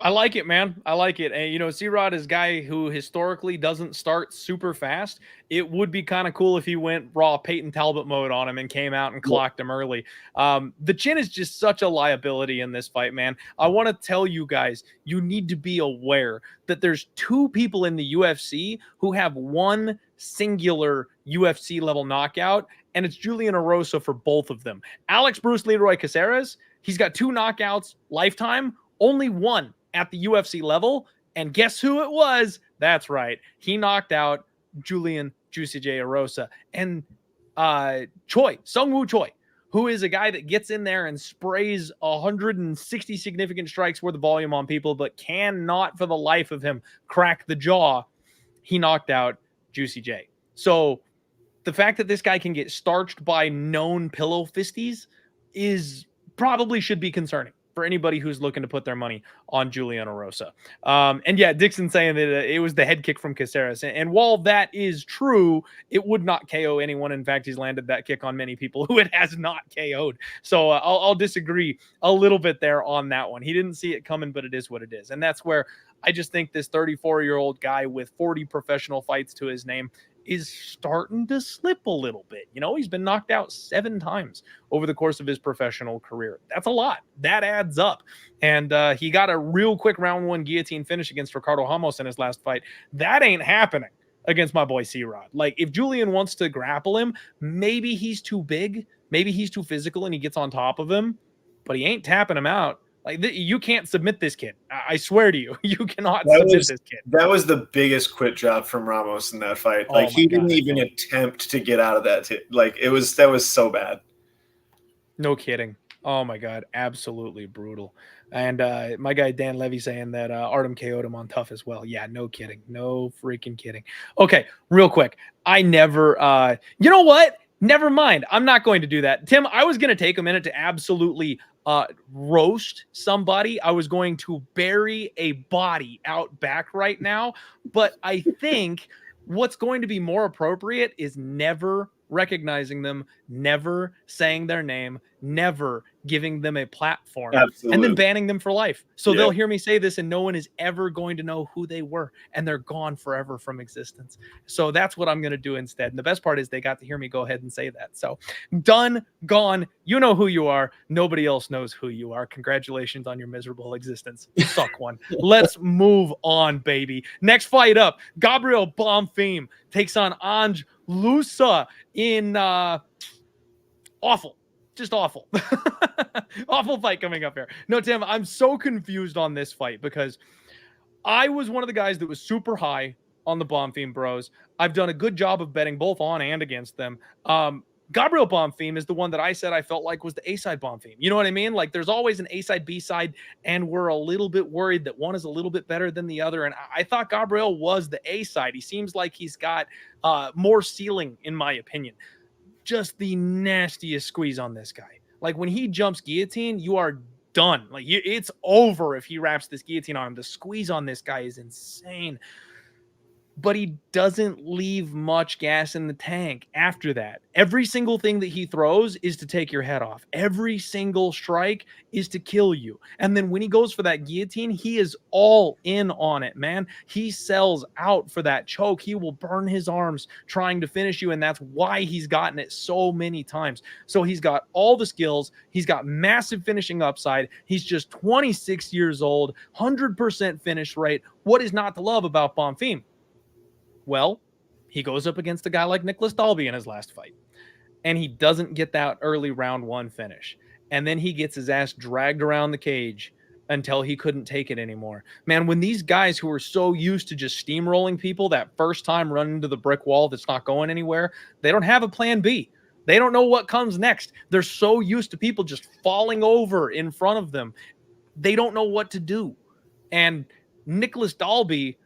I like it, man. I like it. And, you know, C-Rod is a guy who historically doesn't start super fast. It would be kind of cool if he went raw Peyton Talbot mode on him and came out and clocked him early. The chin is just such a liability in this fight, man. I want to tell you guys, you need to be aware that there's 2 people in the UFC who have one singular UFC level knockout, and it's Julian Erosa for both of them. Alex Bruce Leroy Caceres, he's got 2 knockouts lifetime, only one at the UFC level, and guess who it was? That's right. He knocked out Julian Juicy J Erosa. And Sungwoo Choi, who is a guy that gets in there and sprays 160 significant strikes worth of volume on people, but cannot for the life of him crack the jaw. He knocked out Juicy J. So the fact that this guy can get starched by known pillow fisties is probably should be concerning for anybody who's looking to put their money on Julian Erosa. And yeah, Dixon saying that it was the head kick from Caceres. And while that is true, it would not KO anyone. In fact, he's landed that kick on many people who it has not KO'd. So I'll disagree a little bit there on that one. He didn't see it coming, but it is what it is. And that's where I just think this 34-year-old guy with 40 professional fights to his name is starting to slip a little bit. You know, he's been knocked out 7 times over the course of his professional career. That's a lot. That adds up. And he got a real quick round 1 guillotine finish against Ricardo Ramos in his last fight. That ain't happening against my boy C-Rod. Like, if Julian wants to grapple him, maybe he's too big, maybe he's too physical and he gets on top of him, but he ain't tapping him out. Like, you can't submit this kid. I swear to you, you cannot submit this kid. That was the biggest quit job from Ramos in that fight. Like, he didn't even attempt to get out of that. That was so bad. No kidding. Oh my God. Absolutely brutal. And my guy Dan Levy saying that Artem KO'd him on tough as well. Yeah, no kidding. No freaking kidding. Okay, real quick. I never, you know what? Never mind. I'm not going to do that. Tim, I was going to take a minute to absolutely roast somebody. I was going to bury a body out back right now, but I think what's going to be more appropriate is never recognizing them, never saying their name, never giving them a platform. Absolutely. And then banning them for life. So they'll hear me say this and no one is ever going to know who they were, and they're gone forever from existence. So that's what I'm going to do instead. And the best part is they got to hear me go ahead and say that. So done, gone. You know who you are. Nobody else knows who you are. Congratulations on your miserable existence. Suck one. Let's move on, baby. Next fight up, Gabriel Bonfim takes on Ange Loosa in awful. Just awful. Awful fight coming up here. No, Tim, I'm so confused on this fight because I was one of the guys that was super high on the Bonfim bros. I've done a good job of betting both on and against them. Gabriel Bonfim is the one that I said I felt like was the A-side Bonfim. You know what I mean? Like, there's always an A-side, B-side, and we're a little bit worried that one is a little bit better than the other. And I thought Gabriel was the A-side. He seems like he's got more ceiling, in my opinion. Just the nastiest squeeze on this guy. Like, when he jumps guillotine, you are done. Like, it's over if he wraps this guillotine on him. The squeeze on this guy is insane. But he doesn't leave much gas in the tank after that. Every single thing that he throws is to take your head off. Every single strike is to kill you. And then when he goes for that guillotine, he is all in on it, man. He sells out for that choke. He will burn his arms trying to finish you, and that's why he's gotten it so many times. So he's got all the skills. He's got massive finishing upside. He's just 26 years old, 100% finish rate. What is not to love about Bonfim? Well, He goes up against a guy like Nicholas Dalby in his last fight, and he doesn't get that early round 1 finish. And then he gets his ass dragged around the cage until he couldn't take it anymore. Man, when these guys who are so used to just steamrolling people that first time run into the brick wall that's not going anywhere, they don't have a plan B. They don't know what comes next. They're so used to people just falling over in front of them. They don't know what to do. And Nicholas Dalby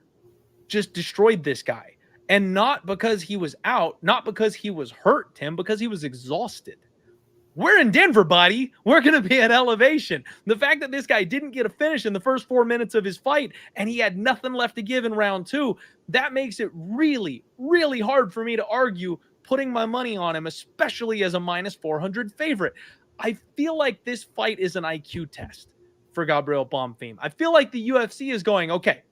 just destroyed this guy. And not because he was out, not because he was hurt, Tim, because he was exhausted. We're in Denver, buddy. We're going to be at elevation. The fact that this guy didn't get a finish in the first 4 minutes of his fight and he had nothing left to give in round 2, that makes it really, really hard for me to argue putting my money on him, especially as a minus 400 favorite. I feel like this fight is an IQ test for Gabriel Bonfim. I feel like the UFC is going, okay,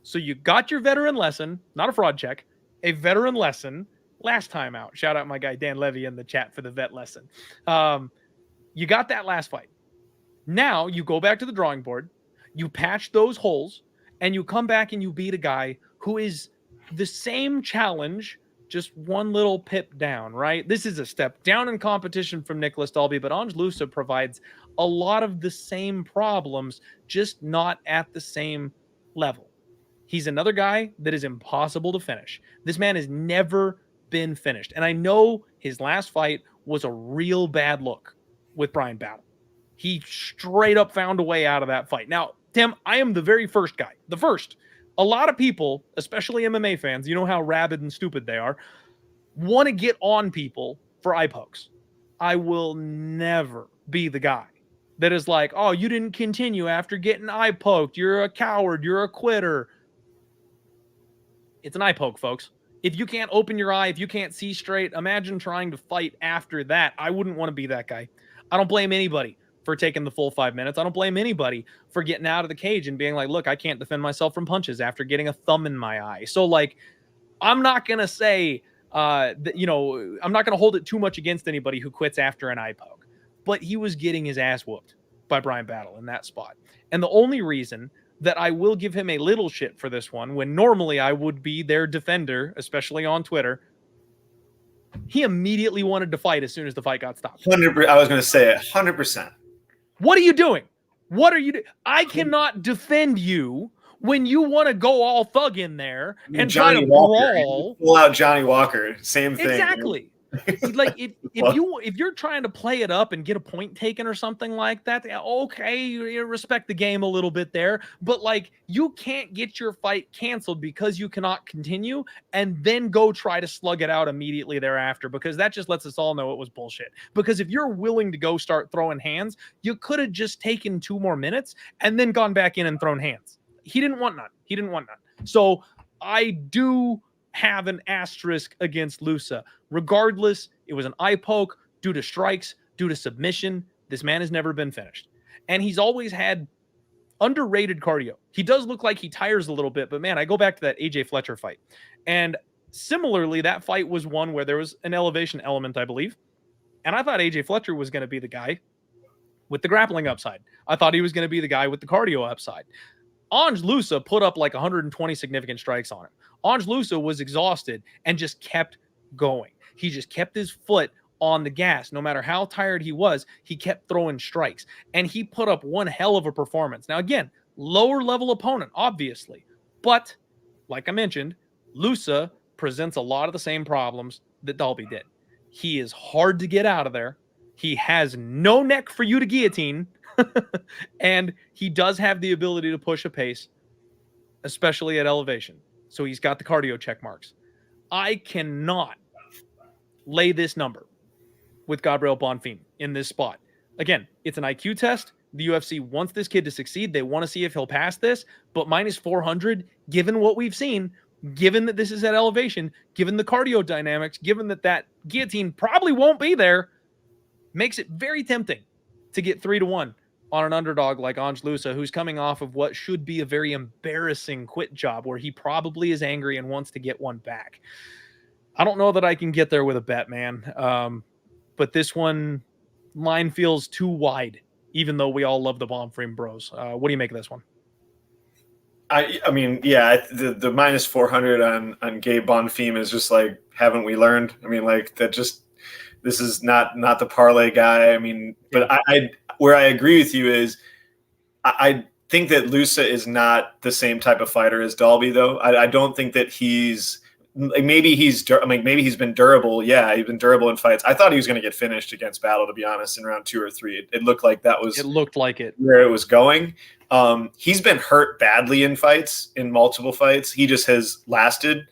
so you got your veteran lesson, not a fraud check, a veteran lesson last time out. Shout out my guy Dan Levy in the chat for the vet lesson. You got that last fight. Now you go back to the drawing board, you patch those holes, and you come back and you beat a guy who is the same challenge, just one little pip down, right? This is a step down in competition from Nicholas Dalby, but Ange Loosa provides a lot of the same problems, just not at the same level. He's another guy that is impossible to finish. This man has never been finished. And I know his last fight was a real bad look with Bryan Battle. He straight up found a way out of that fight. Now, Tim, I am the very first guy. The first. A lot of people, especially MMA fans, you know how rabid and stupid they are, want to get on people for eye pokes. I will never be the guy that is like, oh, you didn't continue after getting eye poked. You're a coward. You're a quitter. It's an eye poke, folks. If you can't open your eye, if you can't see straight, imagine trying to fight after that. I wouldn't want to be that guy. I don't blame anybody for taking the full 5 minutes. I don't blame anybody for getting out of the cage and being like, look, I can't defend myself from punches after getting a thumb in my eye. So, like, I'm not going to say, that, you know, I'm not going to hold it too much against anybody who quits after an eye poke. But he was getting his ass whooped by Bryan Battle in that spot. And the only reason that I will give him a little shit for this one, when normally I would be their defender, especially on Twitter, he immediately wanted to fight as soon as the fight got stopped. 100%. I was going to say it. 100%. What are you doing? What are you doing? I cannot defend you when you want to go all thug in there and Johnny try to Walker, brawl. Pull out Johnny Walker. Same thing. Exactly. Like if you're trying to play it up and get a point taken or something like that, okay, you respect the game a little bit there, but like you can't get your fight canceled because you cannot continue and then go try to slug it out immediately thereafter, because that just lets us all know it was bullshit. Because if you're willing to go start throwing hands, you could have just taken 2 more minutes and then gone back in and thrown hands. He didn't want none. So I do have an asterisk against Loosa. Regardless, it was an eye poke due to strikes, due to submission. This man has never been finished. And he's always had underrated cardio. He does look like he tires a little bit, but man, I go back to that AJ Fletcher fight. And similarly, that fight was one where there was an elevation element, I believe. And I thought AJ Fletcher was going to be the guy with the grappling upside. I thought he was going to be the guy with the cardio upside. Ange Loosa put up like 120 significant strikes on him. Ange Loosa was exhausted and just kept going. He just kept his foot on the gas. No matter how tired he was, he kept throwing strikes. And he put up one hell of a performance. Now, again, lower level opponent, obviously. But, like I mentioned, Loosa presents a lot of the same problems that Dalby did. He is hard to get out of there. He has no neck for you to guillotine. And he does have the ability to push a pace, especially at elevation. So he's got the cardio check marks. I cannot lay this number with Gabriel Bonfim in this spot. Again, it's an IQ test. The UFC wants this kid to succeed. They want to see if he'll pass this. But minus 400, given what we've seen, given that this is at elevation, given the cardio dynamics, given that guillotine probably won't be there, makes it very tempting to get 3-1 on an underdog like Ange Loosa, who's coming off of what should be a very embarrassing quit job where he probably is angry and wants to get one back. I don't know that I can get there with a bet, man. But this one, line feels too wide, even though we all love the Bonfim bros. What do you make of this one? I mean, yeah, the minus 400 on Gabe Bonfim is just like, haven't we learned? I mean, like that just this is not the parlay guy. I mean, but Yeah. I where I agree with you is I think that Loosa is not the same type of fighter as Dalby, though. I don't think that he's like maybe maybe he's been durable. Yeah, he's been durable in fights. I thought he was going to get finished against Battle, to be honest, in round 2 or 3. It looked like that was It looked like it. where it was going. He's been hurt badly in fights, in multiple fights. He just has lasted.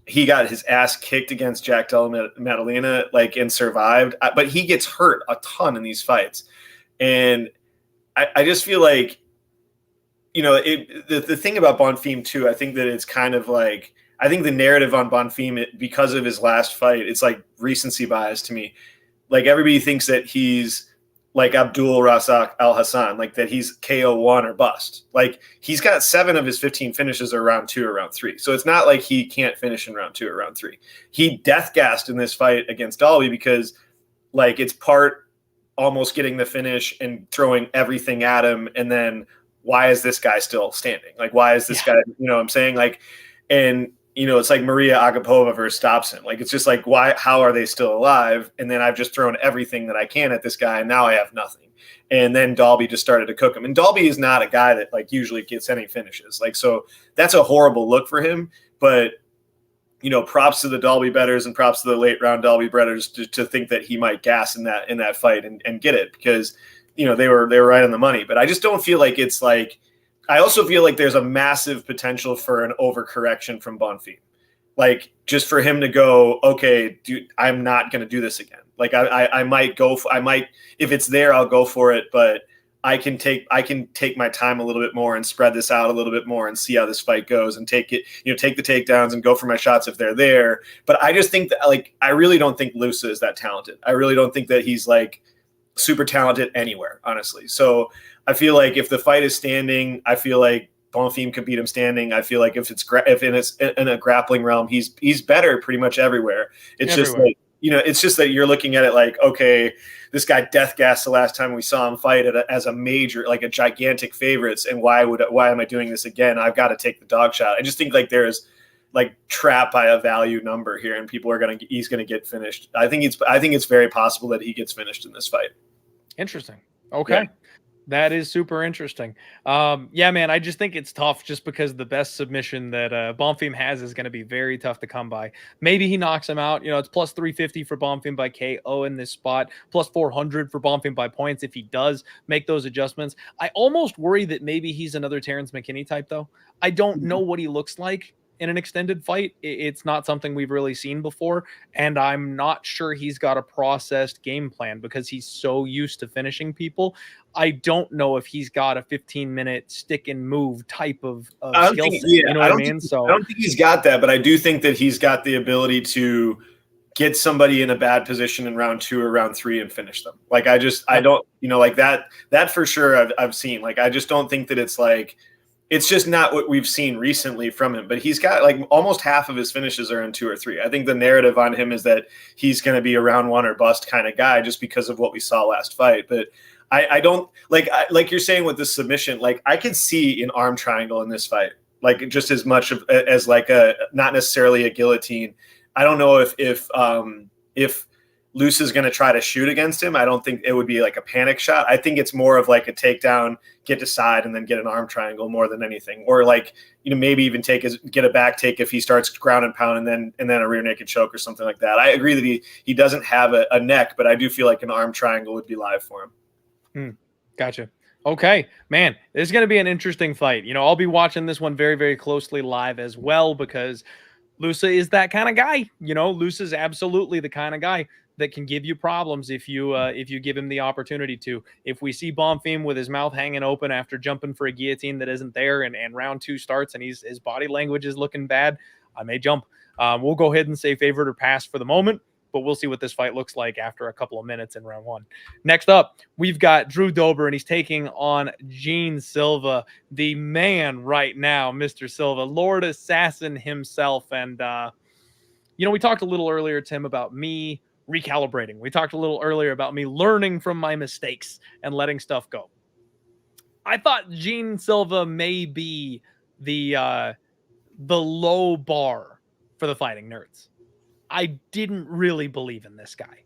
He got his ass kicked against Jack Della Maddalena, like, and survived. But he gets hurt a ton in these fights. And I just feel like, you know, the thing about Bonfim too, I think that it's kind of like, I think the narrative on Bonfim, because of his last fight, it's like recency bias to me. Like everybody thinks that he's like Abdul, Razak, Alhassan, like that he's KO1 or bust. Like he's got 7 of his 15 finishes are round 2 or round 3. So it's not like he can't finish in round 2 or round 3. He death gassed in this fight against Dalby because like it's part almost getting the finish and throwing everything at him. And then why is this guy still standing? Like, why is this guy, you know what I'm saying? Like, and you know, it's like Mariya Agapova versus stops him. Like, it's just like, why, how are they still alive? And then I've just thrown everything that I can at this guy. And now I have nothing. And then Dalby just started to cook him. And Dalby is not a guy that like usually gets any finishes. Like, so that's a horrible look for him. But, you know, props to the Dalby bettors and props to the late round Dalby bettors to think that he might gas in that fight and get it, because, you know, they were right on the money. But I just don't feel like it's like, I also feel like there's a massive potential for an overcorrection from Bonfim. Like just for him to go, okay, dude, I'm not going to do this again. Like I might go, if it's there, I'll go for it. But I can take my time a little bit more and spread this out a little bit more and see how this fight goes and take the takedowns and go for my shots if they're there. But I just think that, like, I really don't think Loosa is that talented. I really don't think that he's like super talented anywhere, honestly. So I feel like if the fight is standing, I feel like Bonfim could beat him standing. I feel like if it's in a grappling realm, he's better pretty much everywhere. It's just like, you know, it's just that you're looking at it like, okay, this guy death gassed the last time we saw him fight as a major, like a gigantic favorites. And why am I doing this again? I've got to take the dog shot. I just think like there's like trapped by a value number here, and he's going to get finished. I think it's very possible that he gets finished in this fight. Interesting. Okay. Yeah. That is super interesting. Yeah, man, I just think it's tough just because the best submission that Bonfim has is going to be very tough to come by. Maybe he knocks him out. You know, it's plus 350 for Bonfim by KO in this spot, plus 400 for Bonfim by points if he does make those adjustments. I almost worry that maybe he's another Terrence McKinney type, though. I don't know what he looks like in an extended fight. It's not something we've really seen before, and I'm not sure he's got a processed game plan because he's so used to finishing people. I don't know if he's got a 15-minute stick and move type of skill set. You know what I mean? So I don't think he's got that, but I do think that he's got the ability to get somebody in a bad position in round 2 or round 3 and finish them. Like I don't, you know, like that for sure I've seen. Like I just don't think that it's like, it's just not what we've seen recently from him. But he's got like almost half of his finishes are in 2 or 3. I think the narrative on him is that he's going to be a round 1 or bust kind of guy just because of what we saw last fight. But I don't like you're saying with the submission, like I could see an arm triangle in this fight, like just as much as like a, not necessarily a guillotine. I don't know if Loosa is going to try to shoot against him. I don't think it would be like a panic shot. I think it's more of like a takedown, get to side, and then get an arm triangle more than anything. Or like, you know, maybe even get a back take if he starts ground and pound and then a rear naked choke or something like that. I agree that he doesn't have a neck, but I do feel like an arm triangle would be live for him. Gotcha. Okay, man, this is going to be an interesting fight. You know, I'll be watching this one very, very closely live as well because Loosa is that kind of guy. You know, Loosa is absolutely the kind of guy that can give you problems if you give him the opportunity to. If we see Bonfim with his mouth hanging open after jumping for a guillotine that isn't there, and round 2 starts and his body language is looking bad, I may jump. We'll go ahead and say favorite or pass for the moment, but we'll see what this fight looks like after a couple of minutes in round 1. Next up, we've got Drew Dober, and he's taking on Gene Silva, the man right now, Mr. Silva, Lord Assassin himself. And, you know, we talked a little earlier, Tim, about me recalibrating. We talked a little earlier about me learning from my mistakes and letting stuff go. I thought Gene Silva may be the low bar for the fighting nerds. I didn't really believe in this guy.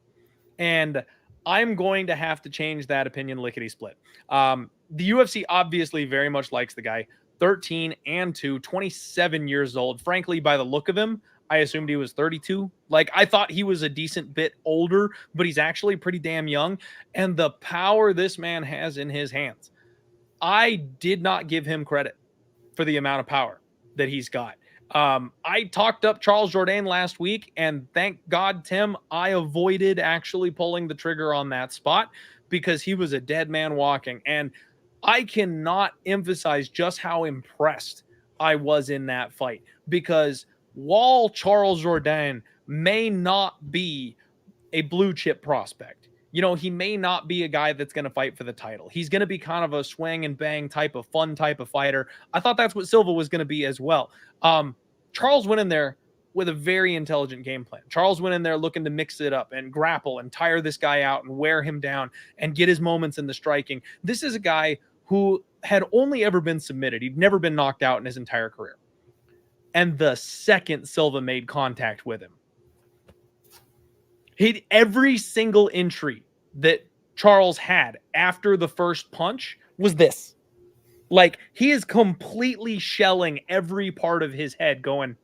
And I'm going to have to change that opinion lickety split. The UFC obviously very much likes the guy. 13-2, 27 years old. Frankly, by the look of him, I assumed he was 32. Like, I thought he was a decent bit older, but he's actually pretty damn young. And the power this man has in his hands, I did not give him credit for the amount of power that he's got. I talked up Charles Jourdain last week, and thank God, Tim, I avoided actually pulling the trigger on that spot because he was a dead man walking. And I cannot emphasize just how impressed I was in that fight, because while Charles Jourdain may not be a blue chip prospect, you know, he may not be a guy that's going to fight for the title. He's going to be kind of a swing and bang type of fun type of fighter. I thought that's what Silva was going to be as well. Charles went in there with a very intelligent game plan. Charles went in there looking to mix it up and grapple and tire this guy out and wear him down and get his moments in the striking. This is a guy who had only ever been submitted. He'd never been knocked out in his entire career. And the second Silva made contact with him, every single entry that Charles had after the first punch was this. Like, he is completely shelling every part of his head going,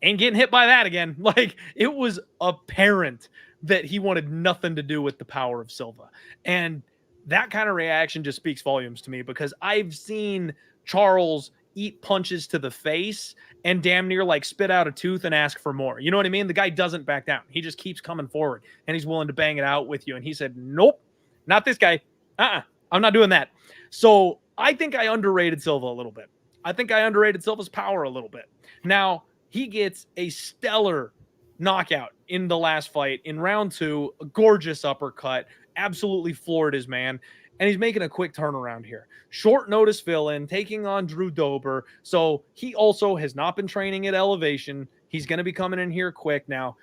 ain't getting hit by that again. Like, it was apparent that he wanted nothing to do with the power of Silva. And that kind of reaction just speaks volumes to me, because I've seen Charles eat punches to the face and damn near like spit out a tooth and ask for more. You know what I mean? The guy doesn't back down. He just keeps coming forward and he's willing to bang it out with you. And he said, nope, not this guy. I'm not doing that. So I think I underrated Silva a little bit. I think I underrated Silva's power a little bit. Now, he gets a stellar knockout in the last fight in round 2, a gorgeous uppercut, absolutely floored his man. And he's making a quick turnaround here. Short notice fill-in, taking on Drew Dober. So he also has not been training at elevation. He's going to be coming in here quick. Now,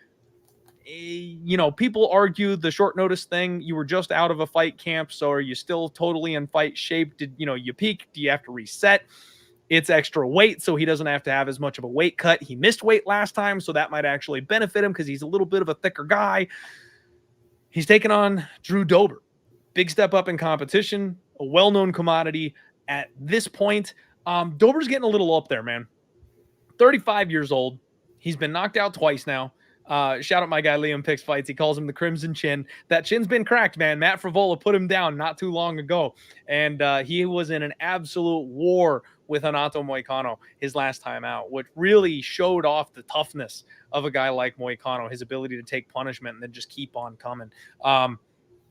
you know, people argue the short notice thing. You were just out of a fight camp, so are you still totally in fight shape? Did you peak? Do you have to reset? It's extra weight, so he doesn't have to have as much of a weight cut. He missed weight last time, so that might actually benefit him because he's a little bit of a thicker guy. He's taking on Drew Dober. Big step up in competition, a well-known commodity at this point. Dober's getting a little up there, man. 35 years old. He's been knocked out twice now. Shout out my guy Liam Picks Fights. He calls him the Crimson Chin. That chin's been cracked, man. Matt Frivola put him down not too long ago. And he was in an absolute war with Renato Moicano his last time out, which really showed off the toughness of a guy like Moicano, his ability to take punishment and then just keep on coming.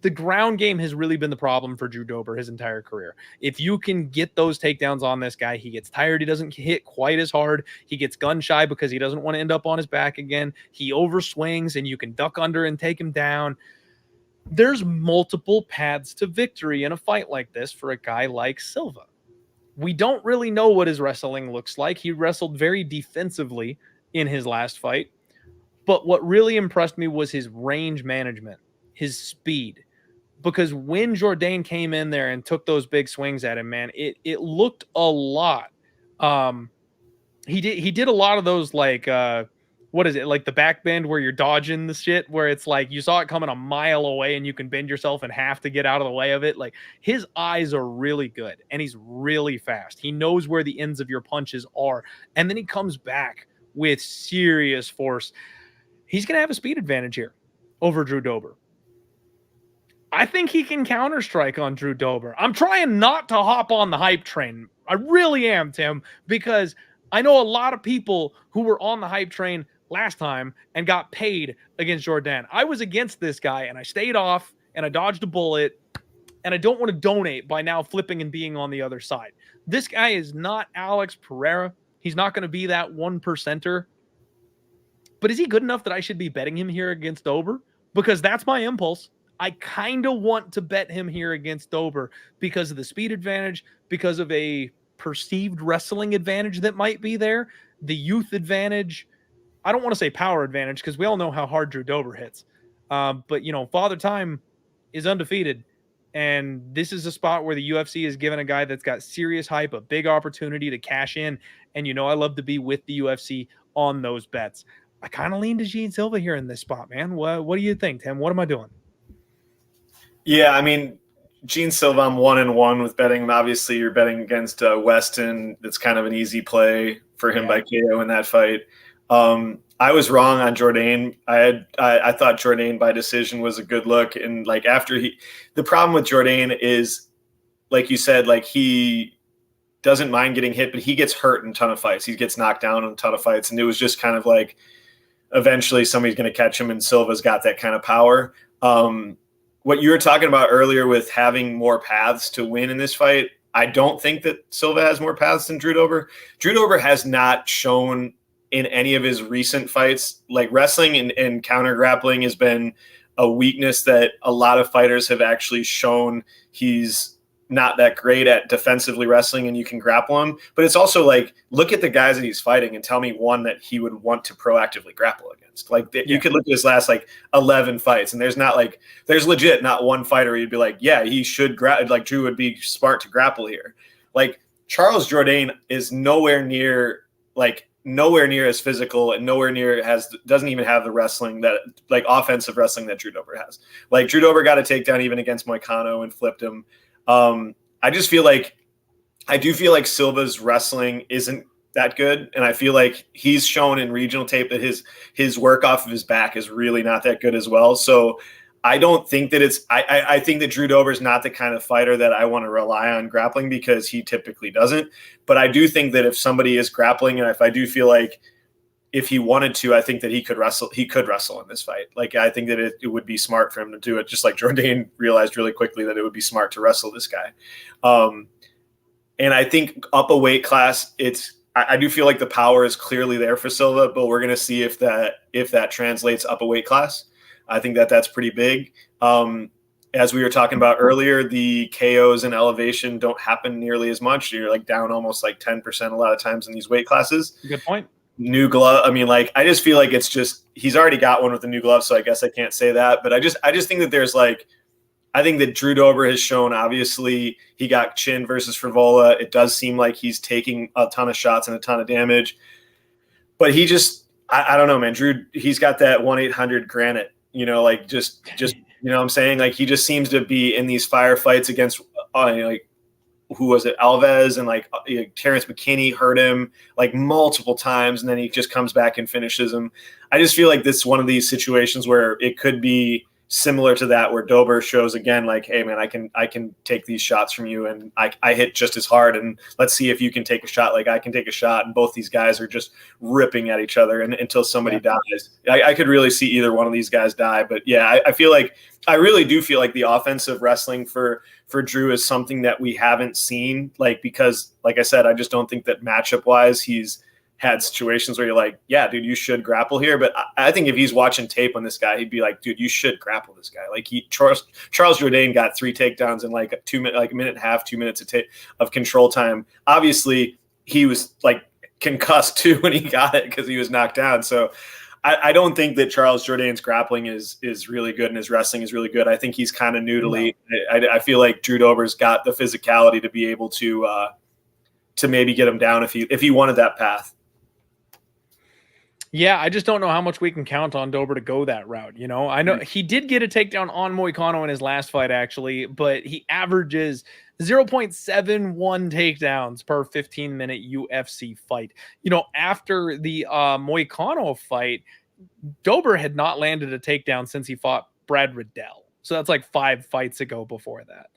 The ground game has really been the problem for Drew Dober his entire career. If you can get those takedowns on this guy, he gets tired. He doesn't hit quite as hard. He gets gun shy because he doesn't want to end up on his back again. He overswings and you can duck under and take him down. There's multiple paths to victory in a fight like this for a guy like Silva. We don't really know what his wrestling looks like. He wrestled very defensively in his last fight. But what really impressed me was his range management, his speed. Because when Jourdain came in there and took those big swings at him, man, it looked a lot. He did a lot of those, like, what is it? Like the back bend where you're dodging the shit, where it's like you saw it coming a mile away and you can bend yourself in half to get out of the way of it. Like, his eyes are really good and he's really fast. He knows where the ends of your punches are. And then he comes back with serious force. He's going to have a speed advantage here over Drew Dober. I think he can counter-strike on Drew Dober. I'm trying not to hop on the hype train. I really am, Tim, because I know a lot of people who were on the hype train last time and got paid against Jourdain. I was against this guy, and I stayed off, and I dodged a bullet, and I don't want to donate by now flipping and being on the other side. This guy is not Alex Pereira. He's not going to be that 1%er. But is he good enough that I should be betting him here against Dober? Because that's my impulse. I kind of want to bet him here against Dober because of the speed advantage, because of a perceived wrestling advantage that might be there, the youth advantage. I don't want to say power advantage because we all know how hard Drew Dober hits. But, Father Time is undefeated, And this is a spot where the UFC is giving a guy that's got serious hype a big opportunity to cash in. And, I love to be with the UFC on those bets. I kind of lean to Gene Silva here in this spot, man. What do you think, Tim? What am I doing? Yeah, I mean, Gene Silva, I'm 1-1 with betting him. Obviously, you're betting against Weston. That's kind of an easy play for him by KO in that fight. I was wrong on Jourdain. I thought Jourdain by decision was a good look. And like the problem with Jourdain is, like you said, like he doesn't mind getting hit, but he gets hurt in a ton of fights. He gets knocked down in a ton of fights. And it was just kind of like, eventually somebody's going to catch him, and Silva's got that kind of power. What you were talking about earlier with having more paths to win in this fight, I don't think that Silva has more paths than Drew Dober. Drew Dober has not shown in any of his recent fights, like wrestling and counter grappling has been a weakness that a lot of fighters have actually shown he's not that great at defensively wrestling, and you can grapple him. But it's also like, look at the guys that he's fighting and tell me one that he would want to proactively grapple against. Like you could look at his last like 11 fights, and there's legit not one fighter where you'd be like, yeah, he should like Drew would be smart to grapple here. Like Charles Jourdain is nowhere near as physical, and doesn't even have the wrestling that, like, offensive wrestling that Drew Dober has. Like Drew Dober got a takedown even against Moicano and flipped him. I do feel like Silva's wrestling isn't that good, and I feel like he's shown in regional tape that his work off of his back is really not that good as well. So I don't think that I think that Drew Dober is not the kind of fighter that I want to rely on grappling, because he typically doesn't. But I do think that if somebody is grappling, and if I do feel like if he wanted to, I think that he could wrestle in this fight. Like, I think that it would be smart for him to do it, just like Jourdain realized really quickly that it would be smart to wrestle this guy. And I think up a weight class, I do feel like the power is clearly there for Silva, but we're going to see if that translates up a weight class. I think that's pretty big. As we were talking about earlier, the KOs and elevation don't happen nearly as much. You're like down almost like 10% a lot of times in these weight classes. Good point. New glove. I mean, like, I just feel like it's just, he's already got one with the new glove, so I guess I can't say that. But I just think that I think that Drew Dober has shown, obviously, he got chin versus Frivola. It does seem like he's taking a ton of shots and a ton of damage. But he just, I don't know, man. Drew, he's got that 1-800 granite, like just you know what I'm saying? Like, he just seems to be in these firefights against, like, who was it? Alves, and like Terrence McKinney hurt him like multiple times, and then he just comes back and finishes him. I just feel like this is one of these situations where it could be similar to that, where Dober shows again, like, hey man, I can take these shots from you, and I hit just as hard, and let's see if you can take a shot like I can take a shot. And both these guys are just ripping at each other until somebody dies. I could really see either one of these guys die. But yeah, I really do feel like the offensive wrestling for Drew is something that we haven't seen, like, because like I said, I just don't think that matchup wise he's had situations where you're like, yeah, dude, you should grapple here. But I think if he's watching tape on this guy, he'd be like, dude, you should grapple this guy. Like, Charles Jourdain got 3 takedowns in like a minute and a half, 2 minutes of control time. Obviously, he was like concussed too when he got it because he was knocked down. So I don't think that Charles Jourdain's grappling is really good and his wrestling is really good. I think he's kind of noodly. I feel like Drew Dober's got the physicality to be able to maybe get him down if he wanted that path. Yeah, I just don't know how much we can count on Dober to go that route. I know he did get a takedown on Moicano in his last fight, actually, but he averages 0.71 takedowns per 15-minute UFC fight. After the Moicano fight, Dober had not landed a takedown since he fought Brad Riddell. So that's like 5 fights ago before that.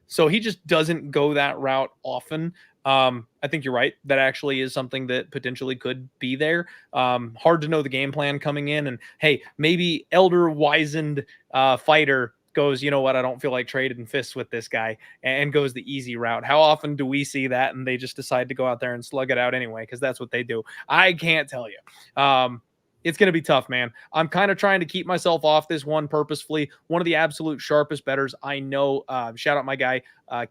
So he just doesn't go that route often. I think you're right. That actually is something that potentially could be there. Hard to know the game plan coming in. And hey, maybe elder wizened fighter goes, you know what, I don't feel like trading fists with this guy, and goes the easy route. How often do we see that and they just decide to go out there and slug it out anyway? Because that's what they do. I can't tell you. It's going to be tough, man. I'm kind of trying to keep myself off this one purposefully. One of the absolute sharpest bettors I know. Shout out my guy,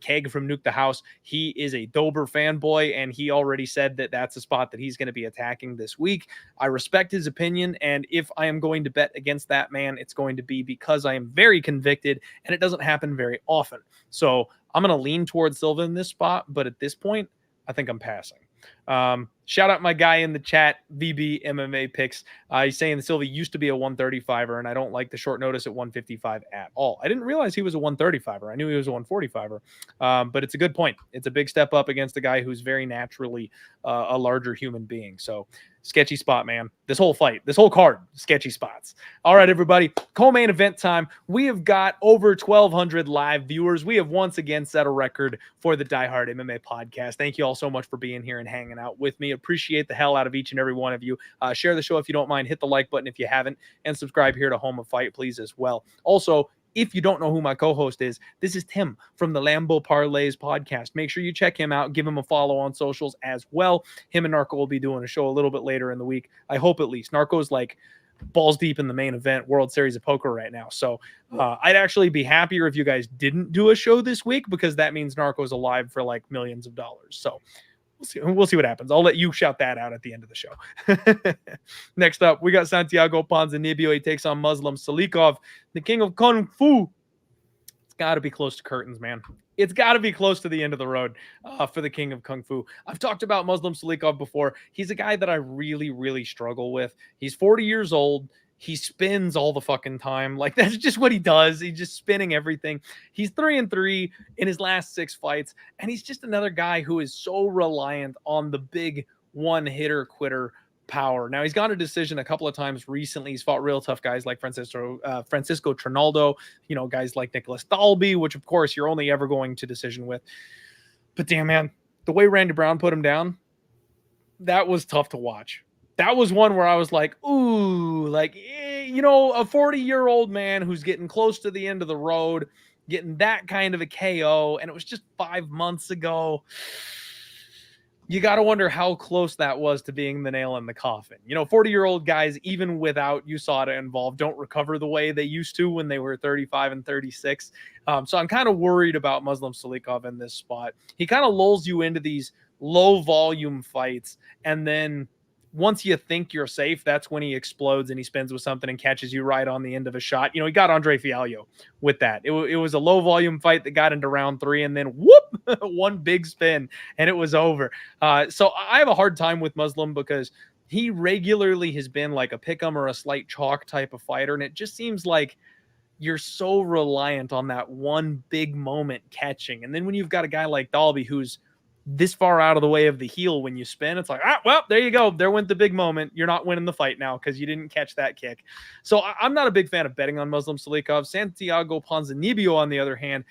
Keg from Nuke the House. He is a Dober fanboy, and he already said that that's a spot that he's going to be attacking this week. I respect his opinion, and if I am going to bet against that man, it's going to be because I am very convicted, and it doesn't happen very often. So I'm going to lean towards Silva in this spot, but at this point, I think I'm passing. Shout out my guy in the chat, VB MMA picks. He's saying that Silva used to be a 135er, and I don't like the short notice at 155 at all. I didn't realize he was a 135er. I knew he was a 145er, but it's a good point. It's a big step up against a guy who's very naturally a larger human being. So sketchy spot, man. This whole fight, this whole card, sketchy spots. All right, everybody, co-main event time. We have got over 1,200 live viewers. We have once again set a record for the Die Hard MMA podcast. Thank you all so much for being here and hanging out with me. Appreciate the hell out of each and every one of you. Share the show if you don't mind. Hit the like button if you haven't, and subscribe here to Home of Fight, please, as well. Also, if you don't know who my co-host is, this is Tim from the Lambo Parlays podcast. Make sure you check him out. Give him a follow on socials as well. Him and Narco will be doing a show a little bit later in the week. I hope at least. Narco's like balls deep in the main event, World Series of Poker right now. So I'd actually be happier if you guys didn't do a show this week, because that means Narco's alive for like millions of dollars. So we'll see what happens. I'll let you shout that out at the end of the show. Next up, we got Santiago Ponzinibbio. He takes on Muslim Salikhov, the king of Kung Fu. It's got to be close to curtains, man. It's got to be close to the end of the road for the king of Kung Fu. I've talked about Muslim Salikhov before. He's a guy that I really, really struggle with. He's 40 years old. He spins all the fucking time. Like, that's just what he does. He's just spinning everything. He's 3-3 in his last 6 fights. And he's just another guy who is so reliant on the big one-hitter quitter power. Now, he's gone to decision a couple of times recently. He's fought real tough guys like Francisco Trinaldo, you know, guys like Nicholas Dalby, which, of course, you're only ever going to decision with. But damn, man, the way Randy Brown put him down, that was tough to watch. That was one where I was like, ooh, like, you know, a 40-year-old man who's getting close to the end of the road, getting that kind of a KO, and it was just 5 months ago. You got to wonder how close that was to being the nail in the coffin. You know, 40-year-old guys, even without USADA involved, don't recover the way they used to when they were 35 and 36. So I'm kind of worried about Muslim Salikhov in this spot. He kind of lulls you into these low-volume fights, and then once you think you're safe, that's when he explodes and he spins with something and catches you right on the end of a shot. You know, he got Andre Fialho with that. It was a low volume fight that got into round 3, and then whoop, one big spin and it was over. So I have a hard time with Muslim because he regularly has been like a pick'em or a slight chalk type of fighter. And it just seems like you're so reliant on that one big moment catching. And then when you've got a guy like Dalby who's this far out of the way of the heel when you spin, it's like, well, there you go. There went the big moment. You're not winning the fight now because you didn't catch that kick. So I'm not a big fan of betting on Muslim Salikhov. Santiago Ponzinibbio, on the other hand,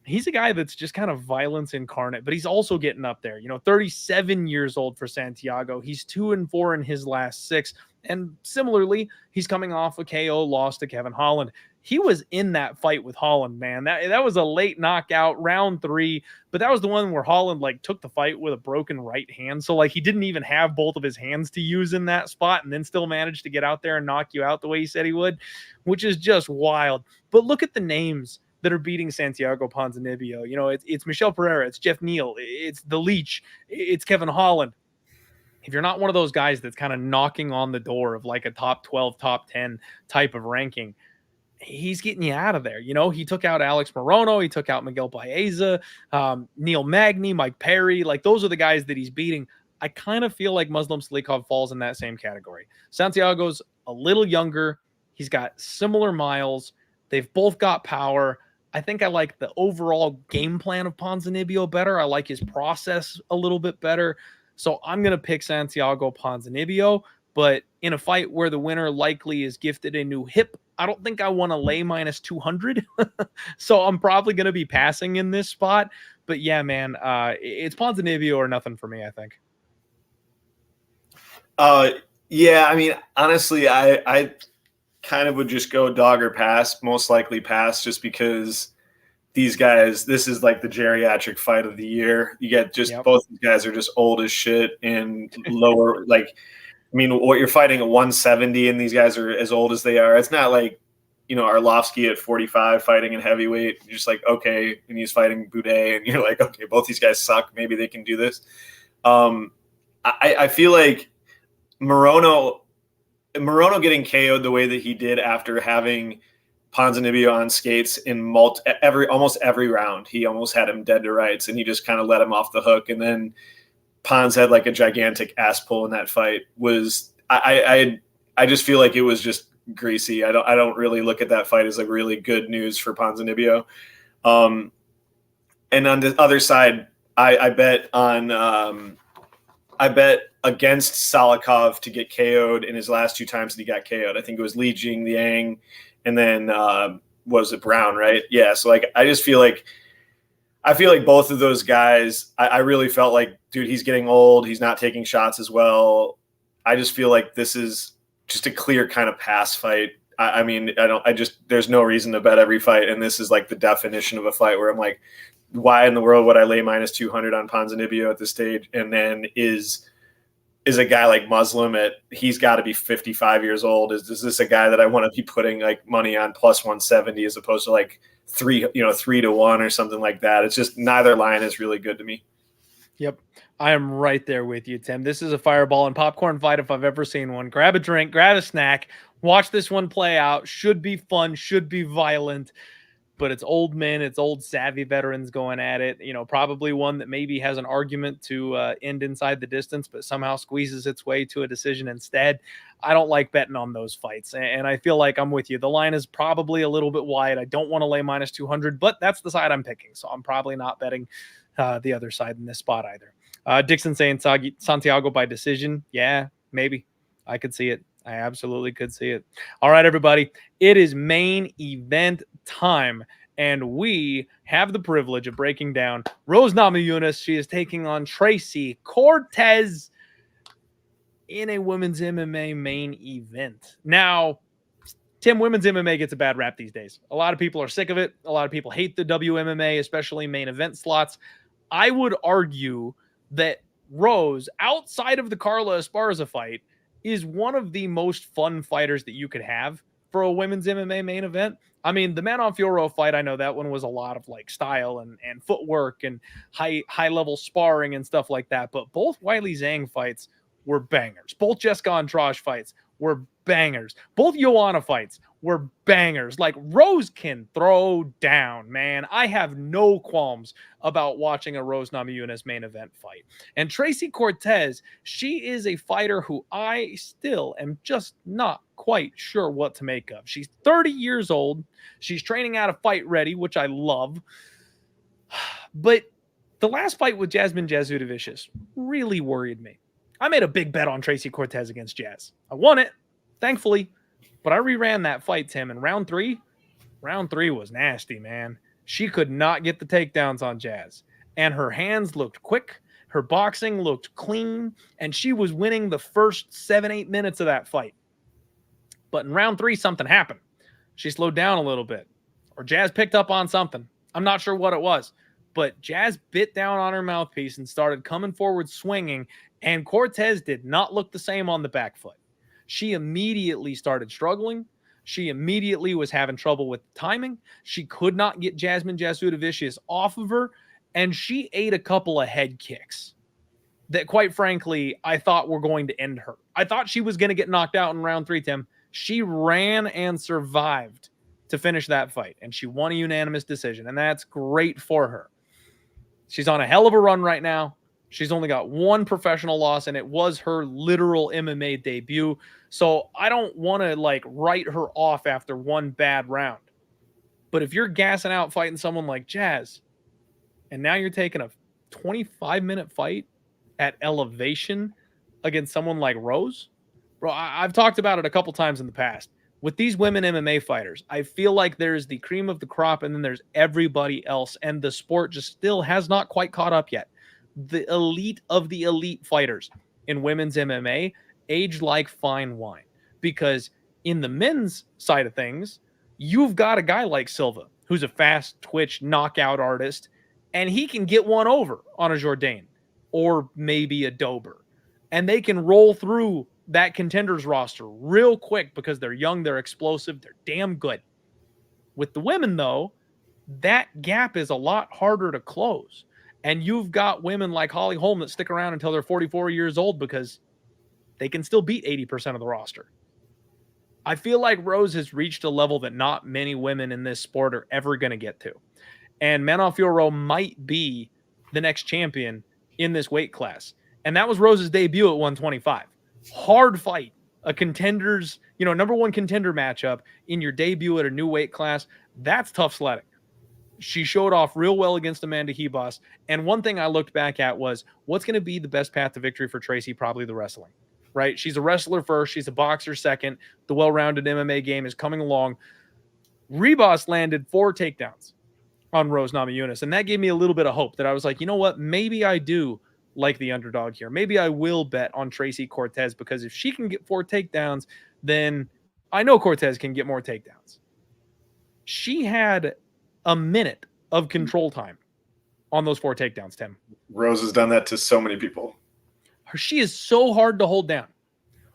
he's a guy that's just kind of violence incarnate, but he's also getting up there. You know, 37 years old for Santiago. He's 2-4 in his last 6. And similarly, he's coming off a KO loss to Kevin Holland. He was in that fight with Holland, man. That was a late knockout, round 3, but that was the one where Holland like took the fight with a broken right hand. So like he didn't even have both of his hands to use in that spot, and then still managed to get out there and knock you out the way he said he would, which is just wild. But look at the names that are beating Santiago Ponzinibbio. You know, it's Michel Pereira, it's Jeff Neal, it's The Leech, it's Kevin Holland. If you're not one of those guys that's kind of knocking on the door of like a top 12, top 10 type of ranking, he's getting you out of there. You know, he took out Alex Morono, he took out Miguel Baeza, Neil Magny, Mike Perry. Like, those are the guys that he's beating. I kind of feel like Muslim Salikhov falls in that same category. Santiago's a little younger. He's got similar miles. They've both got power. I think I like the overall game plan of Ponzinibbio better. I like his process a little bit better. So I'm going to pick Santiago Ponzinibbio, but in a fight where the winner likely is gifted a new hip, I don't think I want to lay minus 200. So I'm probably going to be passing in this spot. But yeah, man, it's Ponzinibbio or nothing for me, I think. Yeah, I mean, honestly, I kind of would just go dog or pass, most likely pass, just because these guys, this is like the geriatric fight of the year. You get just both these guys are just old as shit and lower, like I mean, what you're fighting at 170, and these guys are as old as they are. It's not like, Arlovsky at 45 fighting in heavyweight. You're just like, okay, and he's fighting Boudet, and you're like, okay, both these guys suck. Maybe they can do this. I feel like Morono getting KO'd the way that he did after having Ponzinibbio on skates in almost every round. He almost had him dead to rights, and he just kind of let him off the hook. And then Pons had like a gigantic ass pull in that fight. I just feel like it was just greasy. I don't really look at that fight as like really good news for Ponzinibbio. And on the other side, I bet against Salikhov to get KO'd in his last 2 times that he got KO'd. I think it was Li Jing, Liang, and then was it Brown, right? Yeah. So like I feel like both of those guys, I really felt like, dude, he's getting old. He's not taking shots as well. I just feel like this is just a clear kind of pass fight. There's no reason to bet every fight. And this is like the definition of a fight where I'm like, why in the world would I lay minus 200 on Ponzinibbio at this stage? And then is a guy like Muslim he's got to be 55 years old. Is this a guy that I want to be putting like money on plus 170 as opposed to like 3-1 or something like that? It's just neither line is really good to me. Yep. I am right there with you, Tim. This is a fireball and popcorn fight if I've ever seen one. Grab a drink, grab a snack, watch this one play out. Should be fun, should be violent, but it's old men, it's old savvy veterans going at it. Probably one that maybe has an argument to end inside the distance, but somehow squeezes its way to a decision instead. I don't like betting on those fights, and I feel like I'm with you. The line is probably a little bit wide. I don't want to lay minus 200, but that's the side I'm picking, so I'm probably not betting the other side in this spot either. Dixon saying Santiago by decision. Yeah, maybe. I could see it. I absolutely could see it. All right, everybody. It is main event time, and we have the privilege of breaking down Rose Namajunas. She is taking on Tracy Cortez in a women's MMA main event. Now, Tim, women's MMA gets a bad rap these days. A lot of people are sick of it. A lot of people hate the WMMA, especially main event slots. I would argue that Rose, outside of the Carla Esparza fight, is one of the most fun fighters that you could have for a women's MMA main event. I mean, the Manon Fiorot fight, I know that one was a lot of like style and footwork and high level sparring and stuff like that. But both Weili Zhang fights were bangers. Both Jessica Andrade fights were bangers. Both Joanna fights were bangers. Like, Rose can throw down, man. I have no qualms about watching a Rose Namajunas main event fight. And Tracy Cortez, she is a fighter who I still am just not quite sure what to make of. She's 30 years old. She's training out of Fight Ready, which I love. But the last fight with Jasmine Jasudavicius really worried me. I made a big bet on Tracy Cortez against Jazz. I won it, thankfully, but I reran that fight, Tim, and round three was nasty, man. She could not get the takedowns on Jazz, and her hands looked quick, her boxing looked clean, and she was winning the first 7-8 minutes of that fight. But in round 3, something happened. She slowed down a little bit, or Jazz picked up on something. I'm not sure what it was, but Jazz bit down on her mouthpiece and started coming forward swinging, and Cortez did not look the same on the back foot. She immediately started struggling. She immediately was having trouble with timing. She could not get Jasmine Jasudavicius off of her, and she ate a couple of head kicks that, quite frankly, I thought were going to end her. I thought she was going to get knocked out in round 3, Tim. She ran and survived to finish that fight, and she won a unanimous decision, and that's great for her. She's on a hell of a run right now. She's only got one professional loss, and it was her literal MMA debut. So I don't want to write her off after one bad round. But if you're gassing out fighting someone like Jazz, and now you're taking a 25-minute fight at elevation against someone like Rose, bro, I've talked about it a couple times in the past. With these women MMA fighters, I feel like there's the cream of the crop, and then there's everybody else, and the sport just still has not quite caught up yet. The elite of the elite fighters in women's MMA age like fine wine, because in the men's side of things, you've got a guy like Silva, who's a fast twitch knockout artist, and he can get one over on a Jourdain or maybe a Dober, and they can roll through that contenders roster real quick because they're young, they're explosive, they're damn good. With the women, though, that gap is a lot harder to close. And you've got women like Holly Holm that stick around until they're 44 years old because they can still beat 80% of the roster. I feel like Rose has reached a level that not many women in this sport are ever going to get to. And Manafioro might be the next champion in this weight class. And that was Rose's debut at 125. Hard fight. A contender's, number one contender matchup in your debut at a new weight class. That's tough sledding. She showed off real well against Amanda Hebos. And one thing I looked back at was, what's going to be the best path to victory for Tracy? Probably the wrestling, right? She's a wrestler first. She's a boxer second. The well-rounded MMA game is coming along. Rebos landed 4 takedowns on Rose Namajunas. And that gave me a little bit of hope that I was like, you know what? Maybe I do like the underdog here. Maybe I will bet on Tracy Cortez, because if she can get 4 takedowns, then I know Cortez can get more takedowns. She had a minute of control time on those 4 takedowns, Tim. Rose has done that to so many people. She is so hard to hold down.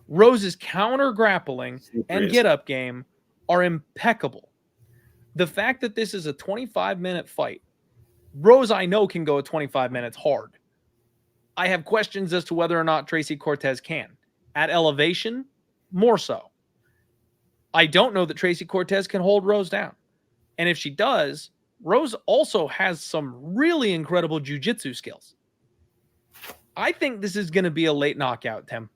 Rose's counter grappling and get up game are impeccable. The fact that this is a 25-minute fight, Rose, I know, can go 25 minutes hard. I have questions as to whether or not Tracy Cortez can. At elevation, more so. I don't know that Tracy Cortez can hold Rose down. And if she does, Rose also has some really incredible jiu-jitsu skills. I think this is going to be a late knockout, Tim.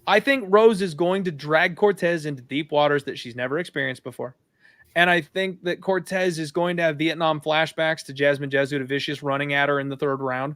I think Rose is going to drag Cortez into deep waters that she's never experienced before. And I think that Cortez is going to have Vietnam flashbacks to Jasmine Jasudavicius running at her in the 3rd round.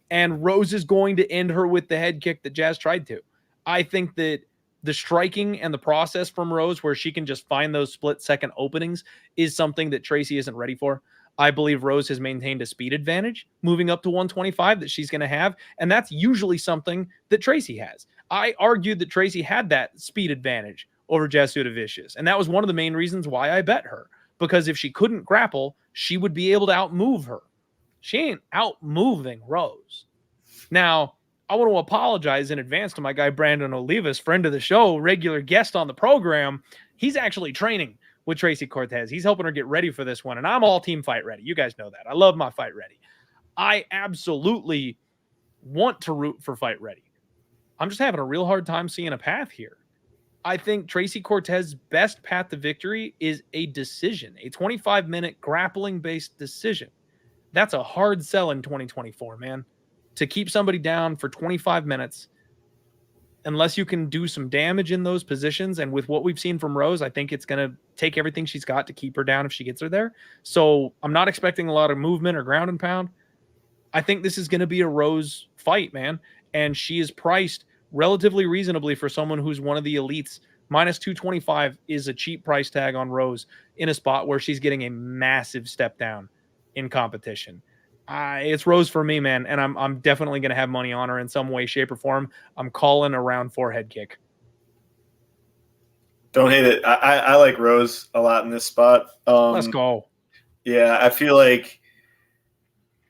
And Rose is going to end her with the head kick that Jazz tried to. I think that the striking and the process from Rose, where she can just find those split-second openings, is something that Tracy isn't ready for. I believe Rose has maintained a speed advantage moving up to 125 that she's going to have, and that's usually something that Tracy has. I argued that Tracy had that speed advantage over Jasudavicius, and that was one of the main reasons why I bet her, because if she couldn't grapple, she would be able to outmove her. She ain't out-moving Rose. Now, I want to apologize in advance to my guy Brandon Olivas, friend of the show, regular guest on the program. He's actually training with Tracy Cortez. He's helping her get ready for this one, and I'm all team fight ready. You guys know that. I love my fight ready. I absolutely want to root for fight ready. I'm just having a real hard time seeing a path here. I think Tracy Cortez's best path to victory is a decision, a 25-minute grappling-based decision. That's a hard sell in 2024, man. To keep somebody down for 25 minutes, unless you can do some damage in those positions. And with what we've seen from Rose, I think it's going to take everything she's got to keep her down if she gets her there. So I'm not expecting a lot of movement or ground and pound. I think this is going to be a Rose fight, man. And she is priced relatively reasonably for someone who's one of the elites. Minus 225 is a cheap price tag on Rose in a spot where she's getting a massive step down in competition. It's Rose for me, man, and I'm definitely going to have money on her in some way, shape, or form. I'm calling a round 4 head kick. Don't hate it. I like Rose a lot in this spot. Let's go. Yeah, I feel like,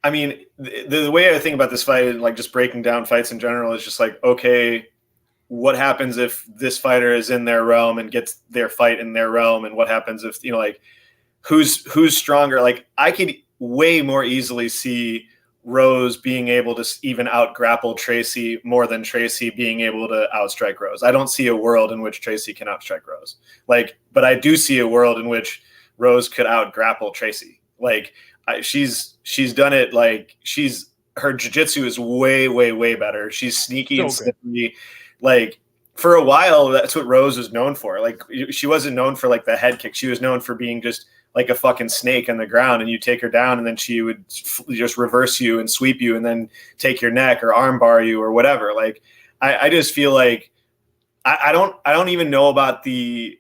I mean, the way I think about this fight and like just breaking down fights in general is just like, okay, what happens if this fighter is in their realm and gets their fight in their realm, and what happens if, like, who's stronger? Like, I could way more easily see Rose being able to even out grapple Tracy more than Tracy being able to outstrike Rose. I don't see a world in which Tracy can outstrike Rose. Like, but I do see a world in which Rose could out grapple Tracy. Like, she's done it. Like, her jiu-jitsu is way, way, way better. She's sneaky and slippery. Like, for a while, that's what Rose was known for. Like, she wasn't known for like the head kick. She was known for being just like a fucking snake on the ground, and you take her down, and then she would just reverse you and sweep you and then take your neck or arm bar you or whatever. Like, I just feel like I don't even know about the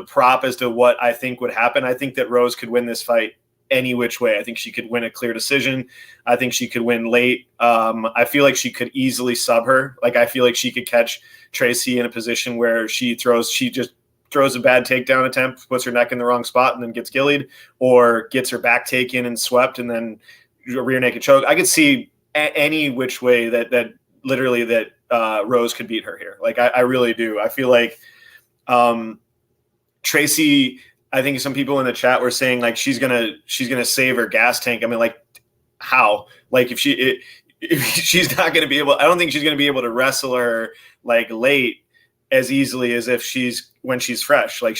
prop as to what I think would happen. I think that Rose could win this fight any which way. I think she could win a clear decision. I think she could win late. I feel like she could easily sub her. Like, I feel like she could catch Tracy in a position where she just throws a bad takedown attempt, puts her neck in the wrong spot, and then gets gillied, or gets her back taken and swept and then a rear naked choke. I could see any which way that literally that Rose could beat her here. Like I really do. I feel like Tracy, I think some people in the chat were saying like she's gonna save her gas tank. I mean, like how? Like if she's not gonna be able, I don't think she's gonna be able to wrestle her like late as easily as if when she's fresh. Like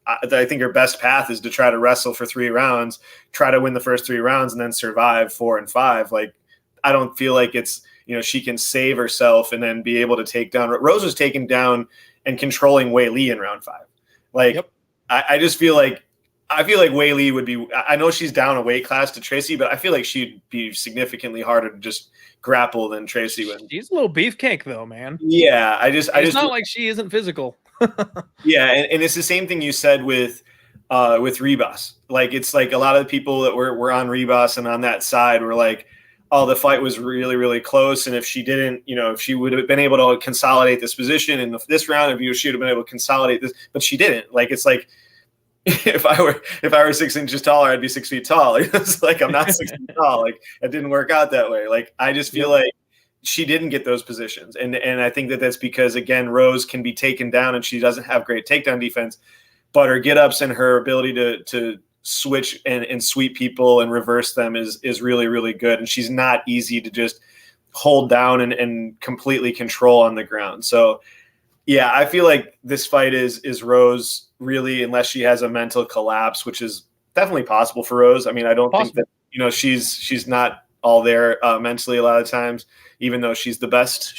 I think her best path is to try to wrestle for 3 rounds, try to win the first 3 rounds, and then survive 4 and 5. Like I don't feel like it's, she can save herself and then be able to take down. Rose was taken down and controlling Wei Li in round 5. Like yep. I just feel like Wei Li would be. I know she's down a weight class to Tracy, but I feel like she'd be significantly harder to just grapple than Tracy would. She's a little beefcake though, man. Yeah, it's not like she isn't physical. Yeah, and it's the same thing you said with Ribas. Like it's like a lot of the people that were on Ribas and on that side were like, oh, the fight was really, really close. And if she didn't, if she would have been able to consolidate this position in this round, if she would have been able to consolidate this, but she didn't. Like it's like if I were 6 inches taller, I'd be 6 feet tall. It's like I'm not 6 feet tall. Like it didn't work out that way. Like I just feel like she didn't get those positions, and I think that's because again, Rose can be taken down, and she doesn't have great takedown defense, but her get ups and her ability to switch and sweep people and reverse them is really, really good. And she's not easy to just hold down and completely control on the ground. So yeah, I feel like this fight is Rose really, unless she has a mental collapse, which is definitely possible for Rose. I mean, I don't think that, she's not all there mentally a lot of times, even though she's the best.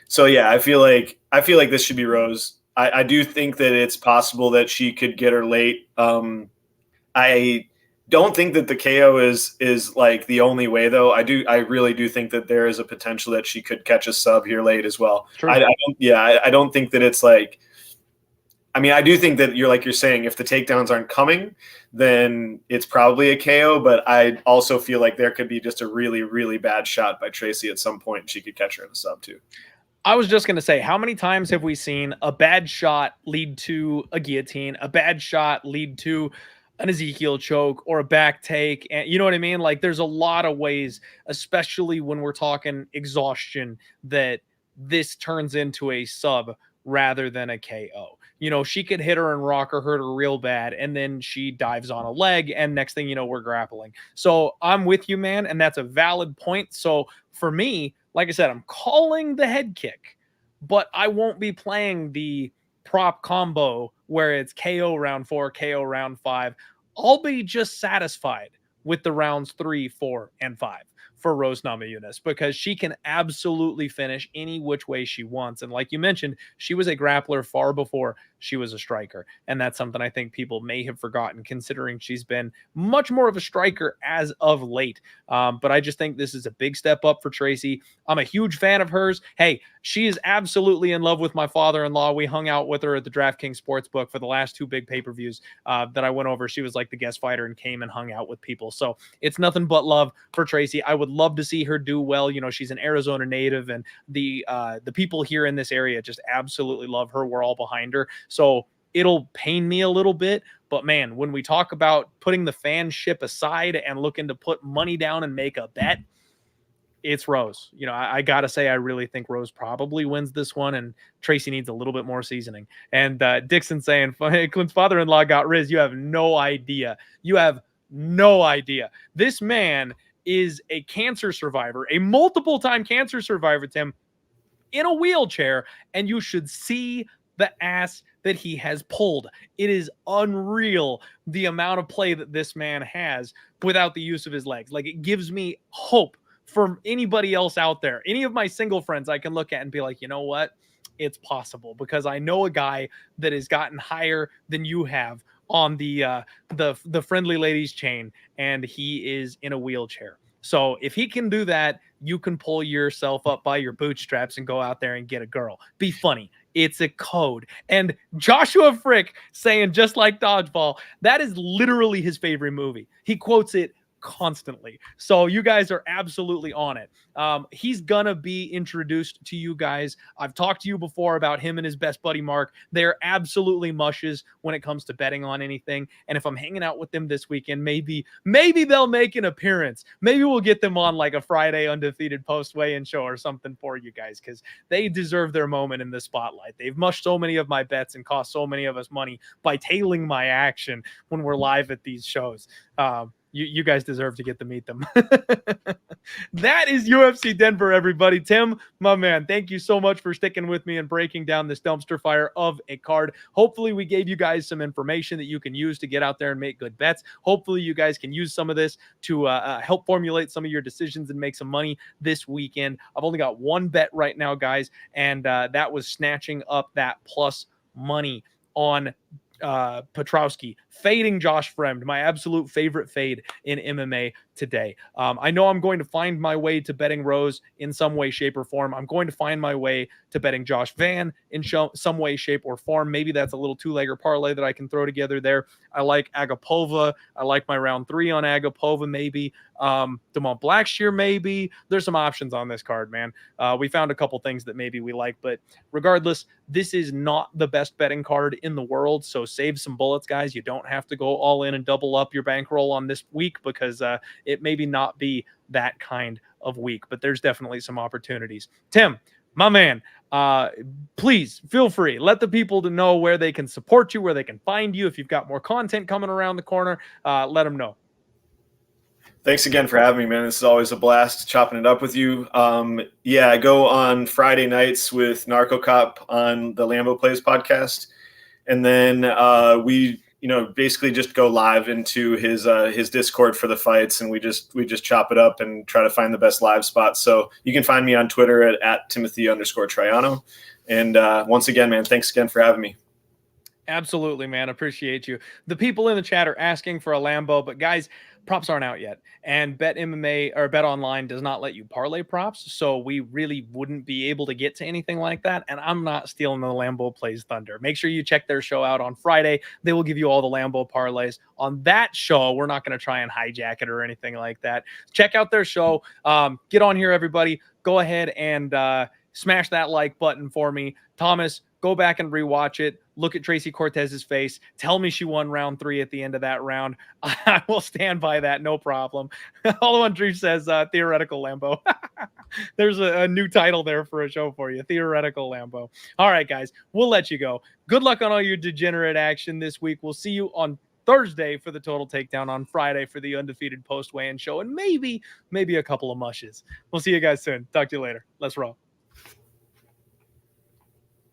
So yeah, I feel like this should be Rose. I do think that it's possible that she could get her late. I don't think that the KO is like the only way though. I really do think that there is a potential that she could catch a sub here late as well. I don't think that it's like, I mean, I do think that you're saying if the takedowns aren't coming, then it's probably a KO, but I also feel like there could be just a really, really bad shot by Tracy at some point and she could catch her in a sub too. I was just going to say, how many times have we seen a bad shot lead to a guillotine, a bad shot lead to an Ezekiel choke or a back take? And you know what I mean? Like there's a lot of ways, especially when we're talking exhaustion, that this turns into a sub rather than a KO. She could hit her and rock her, hurt her real bad, and then she dives on a leg, and next thing you know, we're grappling. So I'm with you, man, and that's a valid point. So for me, like I said, I'm calling the head kick, but I won't be playing the prop combo where it's KO round 4, KO round 5. I'll be just satisfied with the rounds 3, 4, and 5 for Rose Namajunas, because she can absolutely finish any which way she wants. And like you mentioned, she was a grappler far before she was a striker. And that's something I think people may have forgotten, considering she's been much more of a striker as of late. But I just think this is a big step up for Tracy. I'm a huge fan of hers. Hey, she is absolutely in love with my father-in-law. We hung out with her at the DraftKings Sportsbook for the last 2 big pay-per-views that I went over. She was like the guest fighter and came and hung out with people. So it's nothing but love for Tracy. I would love to see her do well. She's an Arizona native, and the people here in this area just absolutely love her. We're all behind her. So it'll pain me a little bit, but man, when we talk about putting the fanship aside and looking to put money down and make a bet, it's Rose. I got to say, I really think Rose probably wins this one, and Tracy needs a little bit more seasoning. And Dixon saying, Clint's father-in-law got Riz. You have no idea. This man is a cancer survivor, a multiple-time cancer survivor, Tim, in a wheelchair, and you should see the ass that he has pulled. It is unreal the amount of play that this man has without the use of his legs. Like, it gives me hope for anybody else out there. Any of my single friends I can look at and be like, you know what? It's possible, because I know a guy that has gotten higher than you have on the friendly ladies chain, and he is in a wheelchair. So if he can do that, you can pull yourself up by your bootstraps and go out there and get a girl. Be funny. It's a code. And Joshua Frick saying, just like Dodgeball, that is literally his favorite movie. He quotes it constantly. So you guys are absolutely on it. He's gonna be introduced to you guys. I've talked to you before about him and his best buddy Mark. They're absolutely mushes when it comes to betting on anything. And if I'm hanging out with them this weekend, maybe they'll make an appearance. Maybe we'll get them on like a Friday undefeated post weigh-in show or something for you guys, because they deserve their moment in the spotlight. They've mushed so many of my bets and cost so many of us money by tailing my action when we're live at these shows. You guys deserve to get to meet them. That is UFC Denver, everybody. Tim, my man, thank you so much for sticking with me and breaking down this dumpster fire of a card. Hopefully we gave you guys some information that you can use to get out there and make good bets. Hopefully you guys can use some of this to help formulate some of your decisions and make some money this weekend. I've only got one bet right now, guys, and that was snatching up that plus money on Petroski, fading Josh Fremd, my absolute favorite fade in MMA today. I know I'm going to find my way to betting Rose in some way, shape, or form. I'm going to find my way to betting Josh Van in some way, shape, or form. Maybe that's a little two-legger parlay that I can throw together there. I like Agapova. I like my round 3 on Agapova, maybe. Blackshear, maybe. There's some options on this card, man. We found a couple things that maybe we like, but regardless, this is not the best betting card in the world, so save some bullets, guys. You don't have to go all in and double up your bankroll on this week, because it maybe not be that kind of week, but there's definitely some opportunities. Tim, my man, please feel free. Let the people to know where they can support you, where they can find you. If you've got more content coming around the corner, let them know. Thanks again for having me, man. This is always a blast chopping it up with you. Yeah, I go on Friday nights with Narco Cop on the Lambo Plays podcast. And then we basically just go live into his Discord for the fights, and we just chop it up and try to find the best live spots. So you can find me on Twitter at Timothy_Triano. And once again, man, thanks again for having me. Absolutely, man. Appreciate you. The people in the chat are asking for a Lambo, but guys, props aren't out yet. And Bet MMA or Bet Online does not let you parlay props, so we really wouldn't be able to get to anything like that. And I'm not stealing the Lambo Plays thunder. Make sure you check their show out on Friday. They will give you all the Lambo parlays on that show. We're not going to try and hijack it or anything like that. Check out their show. Get on here, everybody. Go ahead and smash that like button for me. Thomas, go back and rewatch it. Look at Tracy Cortez's face. Tell me she won round 3 at the end of that round. I will stand by that, no problem. All one Drew says, Theoretical Lambo. There's a new title there for a show for you, Theoretical Lambo. All right, guys, we'll let you go. Good luck on all your degenerate action this week. We'll see you on Thursday for the Total Takedown, on Friday for the undefeated post weigh-in show, and maybe a couple of mushes. We'll see you guys soon. Talk to you later. Let's roll.